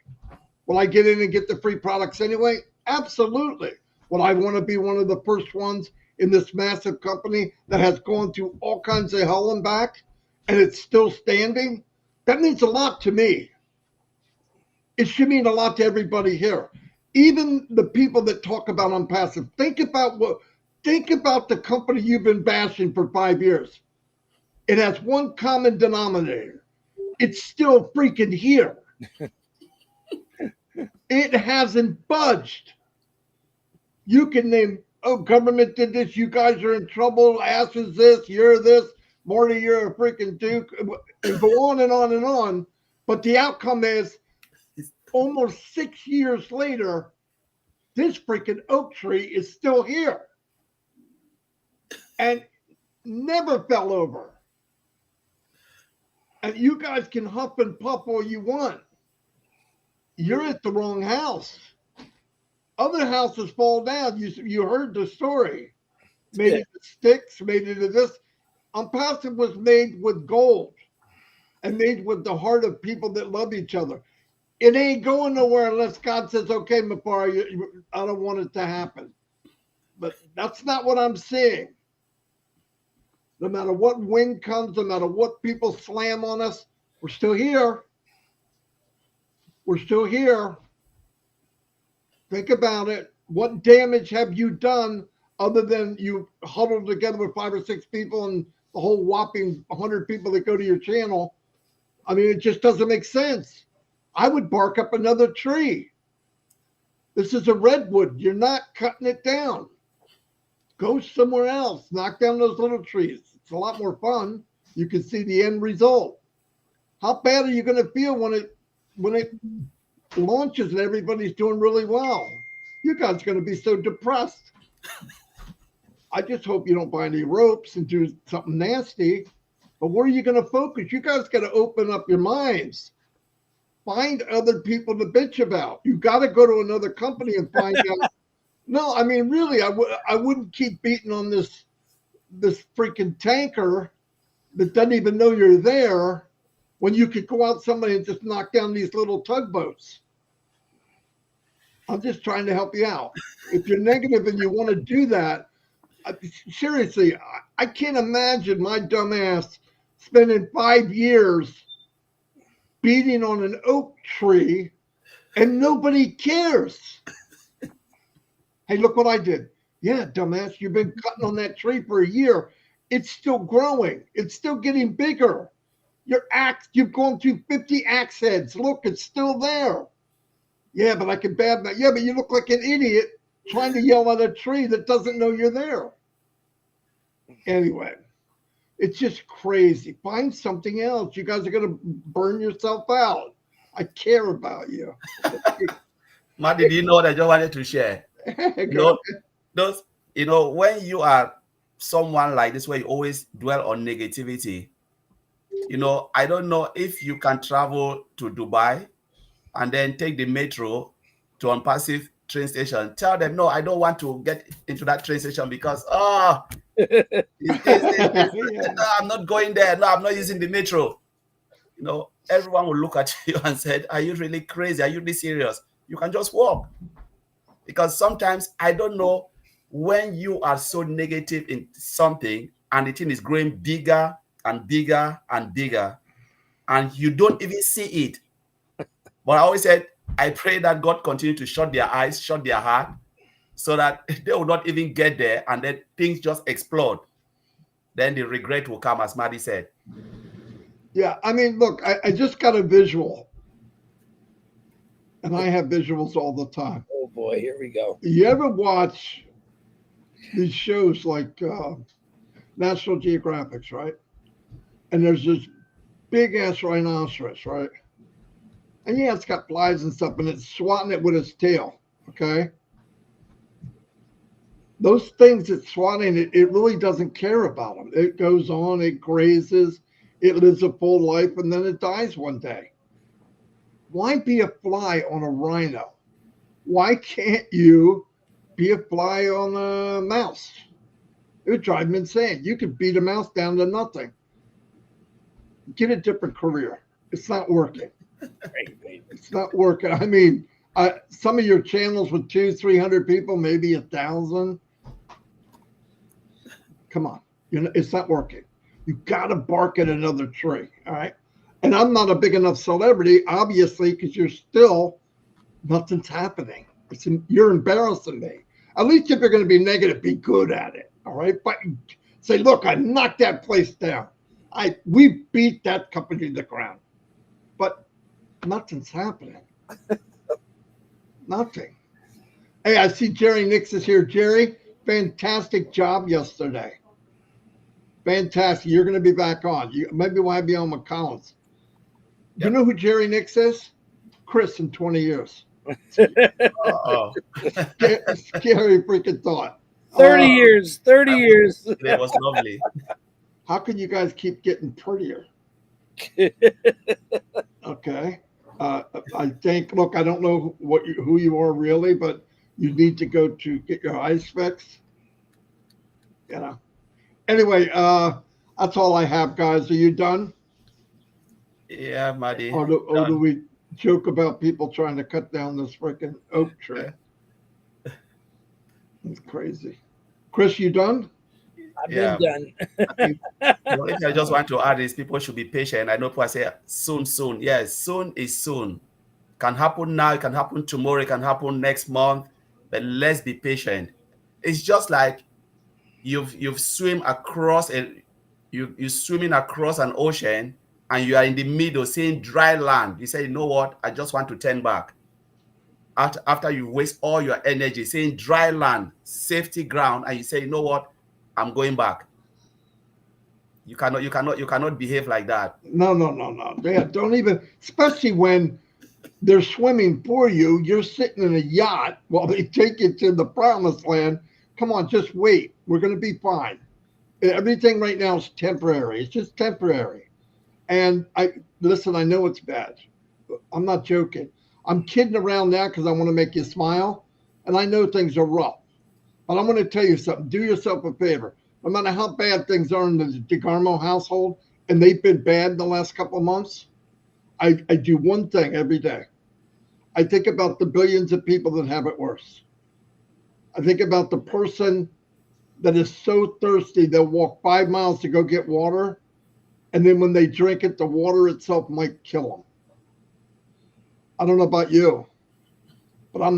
Will I get in and get the free products anyway? Absolutely. Will I want to be one of the first ones in this massive company that has gone through all kinds of hell and back and it's still standing? That means a lot to me. It should mean a lot to everybody here. Even the people that talk about ONPASSIVE. Think about the company you've been bashing for 5 years. It has one common denominator. It's still freaking here. It hasn't budged. You can name, oh, government did this, you guys are in trouble, Ash is this, you're this, Marty, you're a freaking duke, and go on and on and on. But the outcome is almost 6 years later, this freaking oak tree is still here and never fell over. And you guys can huff and puff all you want. You're at the wrong house. Other houses fall down. You heard the story. Made it of sticks, made it of this. ONPASSIVE was made with gold and made with the heart of people that love each other. It ain't going nowhere unless God says, okay, Mufareh, I don't want it to happen. But that's not what I'm seeing. No matter what wind comes, no matter what people slam on us, we're still here. We're still here. Think about it. What damage have you done other than you huddled together with 5 or 6 people and the whole whopping 100 people that go to your channel? I mean, it just doesn't make sense. I would bark up another tree. This is a redwood. You're not cutting it down. Go somewhere else. Knock down those little trees. It's a lot more fun. You can see the end result. How bad are you going to feel when it launches and everybody's doing really well? You guys are going to be so depressed. I just hope you don't buy any ropes and do something nasty. But where are you going to focus? You guys got to open up your minds. Find other people to bitch about. You got to go to another company and find out. No, I mean, really, I wouldn't keep beating on this freaking tanker that doesn't even know you're there when you could go out somebody and just knock down these little tugboats. I'm just trying to help you out. If you're negative and you want to do that, seriously, I can't imagine my dumbass spending 5 years beating on an oak tree and nobody cares. Hey, look what I did. Yeah, dumbass, you've been cutting on that tree for a year. It's still growing. It's still getting bigger. You've gone through 50 axe heads. Look, it's still there. Yeah, but I can badmouth. Yeah, but you look like an idiot trying to yell at a tree that doesn't know you're there. Anyway, it's just crazy. Find something else. You guys are going to burn yourself out. I care about you.
Marty, do you know what I just wanted to share? When you are someone like this, where you always dwell on negativity, I don't know if you can travel to Dubai and then take the metro to ONPASSIVE train station. Tell them, no, I don't want to get into that train station because, I'm not going there. No, I'm not using the metro. Everyone will look at you and say, are you really crazy? Are you this serious? You can just walk. Because sometimes, I don't know, when you are so negative in something and the thing is growing bigger and bigger and bigger, and you don't even see it. But I always said, I pray that God continue to shut their eyes, shut their heart, so that they will not even get there, and then things just explode. Then the regret will come, as Marty said.
Yeah, I mean, look, I just got a visual. And I have visuals all the time.
Oh, boy, here we go.
You ever watch these shows like National Geographics, right? And there's this big-ass rhinoceros, right? And yeah, it's got flies and stuff, and it's swatting it with its tail, okay? Those things it's swatting, it really doesn't care about them. It goes on, it grazes, it lives a full life, and then it dies one day. Why be a fly on a rhino? Why can't you be a fly on a mouse. It would drive me insane. You could beat a mouse down to nothing. Get a different career. It's not working. It's not working. I mean, some of your channels with 200-300 people, maybe 1,000. Come on, it's not working. You got to bark at another tree. All right. And I'm not a big enough celebrity, obviously, because you're still nothing's happening. You're embarrassing me. At least if you're going to be negative, be good at it. All right. But say, look, I knocked that place down. We beat that company to the ground. But nothing's happening. Nothing. Hey, I see Jerry Nix is here. Jerry, fantastic job yesterday. Fantastic. You're going to be back on. Maybe we'll have you on with Collins. Yep. You know who Jerry Nix is? Chris in 20 years.
Oh.
Scary freaking thought.
30 years. 30 years.
It was lovely.
How can you guys keep getting prettier? Okay. I think, look, I don't know who you are really, but you need to go to get your eyes fixed. You know. Anyway, that's all I have, guys. Are you done?
Yeah, Marty.
Or do we joke about people trying to cut down this freaking oak tree? It's crazy. Chris, you done?
I've been done.
I just want to add is people should be patient. I know people say soon, soon. Yes, soon is soon. Can happen now, it can happen tomorrow, it can happen next month, but let's be patient. It's just like you've swim across you're swimming across an ocean and you are in the middle seeing dry land. You say, you know what? I just want to turn back. After you waste all your energy saying dry land, safety ground, and you say, you know what? I'm going back. You cannot behave like that.
No. Yeah, don't even, especially when they're swimming for you. You're sitting in a yacht while they take you to the promised land. Come on, just wait. We're going to be fine. Everything right now is temporary. It's just temporary. And I know it's bad. I'm not joking. I'm kidding around now because I want to make you smile. And I know things are rough. But I'm going to tell you something. Do yourself a favor. No matter how bad things are in the DeGarmo household, and they've been bad the last couple of months, I do one thing every day. I think about the billions of people that have it worse. I think about the person that is so thirsty they'll walk 5 miles to go get water, and then when they drink it, the water itself might kill them. I don't know about you, but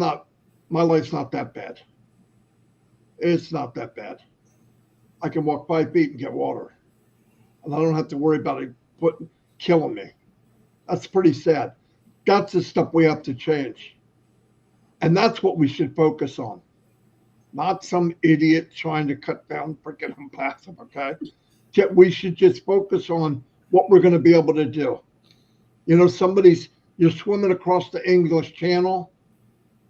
my life's not that bad. It's not that bad. I can walk 5 feet and get water, and I don't have to worry about it killing me. That's pretty sad. That's the stuff we have to change. And that's what we should focus on. Not some idiot trying to cut down freaking ONPASSIVE, okay? We should just focus on what we're going to be able to do. You know, you're swimming across the English Channel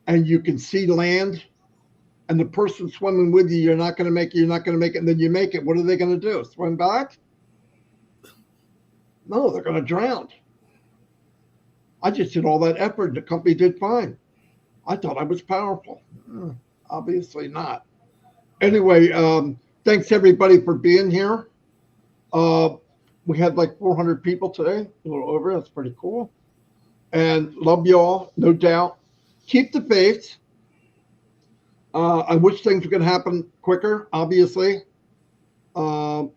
and you can see land, and the person swimming with you, you're not going to make it, and then you make it. What are they going to do? Swim back? No, they're going to drown. I just did all that effort and the company did fine. I thought I was powerful. Obviously not. Anyway, thanks everybody for being here. We had like 400 people today, a little over. That's pretty cool. And love you all, no doubt. Keep the faith. I wish things were going to happen quicker, obviously. Yeah,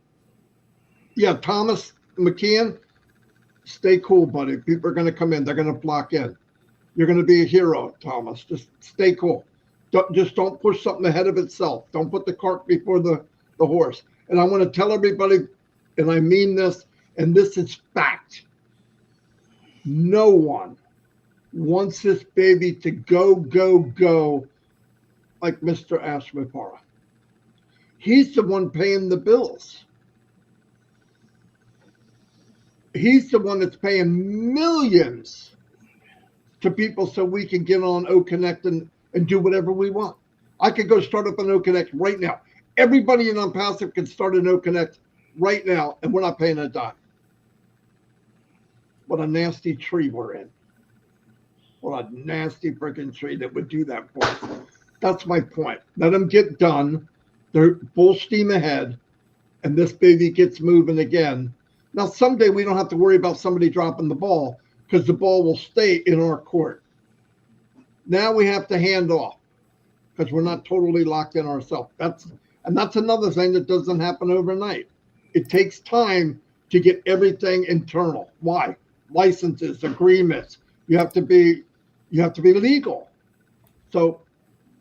Thomas McKeon, stay cool, buddy. People are going to come in. They're going to flock in. You're going to be a hero, Thomas. Just stay cool. Don't push something ahead of itself. Don't put the cart before the horse. And I want to tell everybody, and I mean this, and this is fact. No one wants this baby to go like Mr. Ash MUFAREH. He's the one paying the bills. He's the one that's paying millions to people so we can get on OConnect and do whatever we want. I could go start up an OConnect right now. Everybody in ONPASSIVE can start an OConnect right now, and we're not paying a dime. What a nasty tree we're in. What a nasty freaking tree that would do that for us. That's my point. Let them get done. They're full steam ahead, and this baby gets moving again. Now, someday we don't have to worry about somebody dropping the ball because the ball will stay in our court. Now we have to hand off because we're not totally locked in ourselves. That's another thing that doesn't happen overnight. It takes time to get everything internal. Why? Licenses, agreements. You have to be legal. So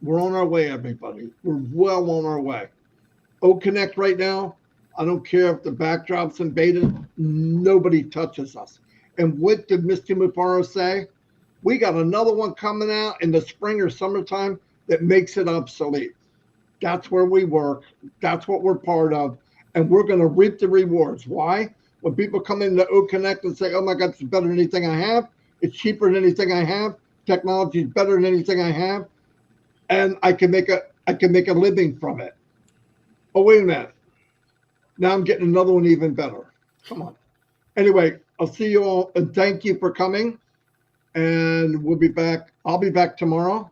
we're on our way, everybody. We're well on our way. O-Connect right now, I don't care if the backdrop's invaded, nobody touches us. And what did Mr. Mufaro say? We got another one coming out in the spring or summertime that makes it obsolete. That's where we work. That's what we're part of. And we're going to reap the rewards. Why? When people come into O-Connect and say, oh my God, it's better than anything I have. It's cheaper than anything I have. Technology is better than anything I have. And I can make a living from it. Oh, wait a minute. Now I'm getting another one even better. Come on. Anyway, I'll see you all. And thank you for coming. And we'll be back. I'll be back tomorrow.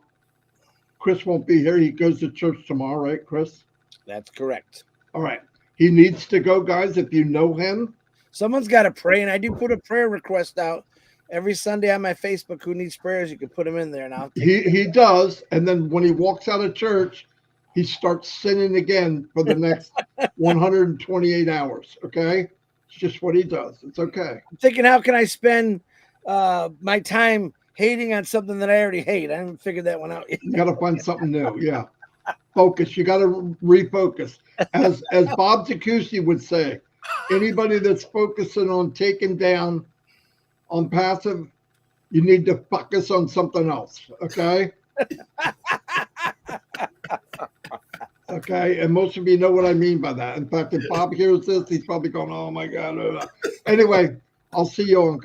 Chris won't be here. He goes to church tomorrow, right, Chris?
That's correct.
All right. He needs to go, guys. If you know him,
Someone's got to pray, and I do put a prayer request out every Sunday on my Facebook. Who needs prayers? You can put them in there now.
He does. And then when he walks out of church, he starts sinning again for the next 128 hours. Okay? It's just what he does. It's okay.
I'm thinking, how can I spend my time hating on something that I already hate? I haven't figured that one out yet.
You got to find something new. Yeah. Focus. You got to refocus. As Bob Takusi would say, anybody that's focusing on taking down on passive, you need to focus on something else. Okay? Okay, and most of you know what I mean by that. In fact, if Bob hears this, he's probably going, oh my God. Anyway, I'll see you on.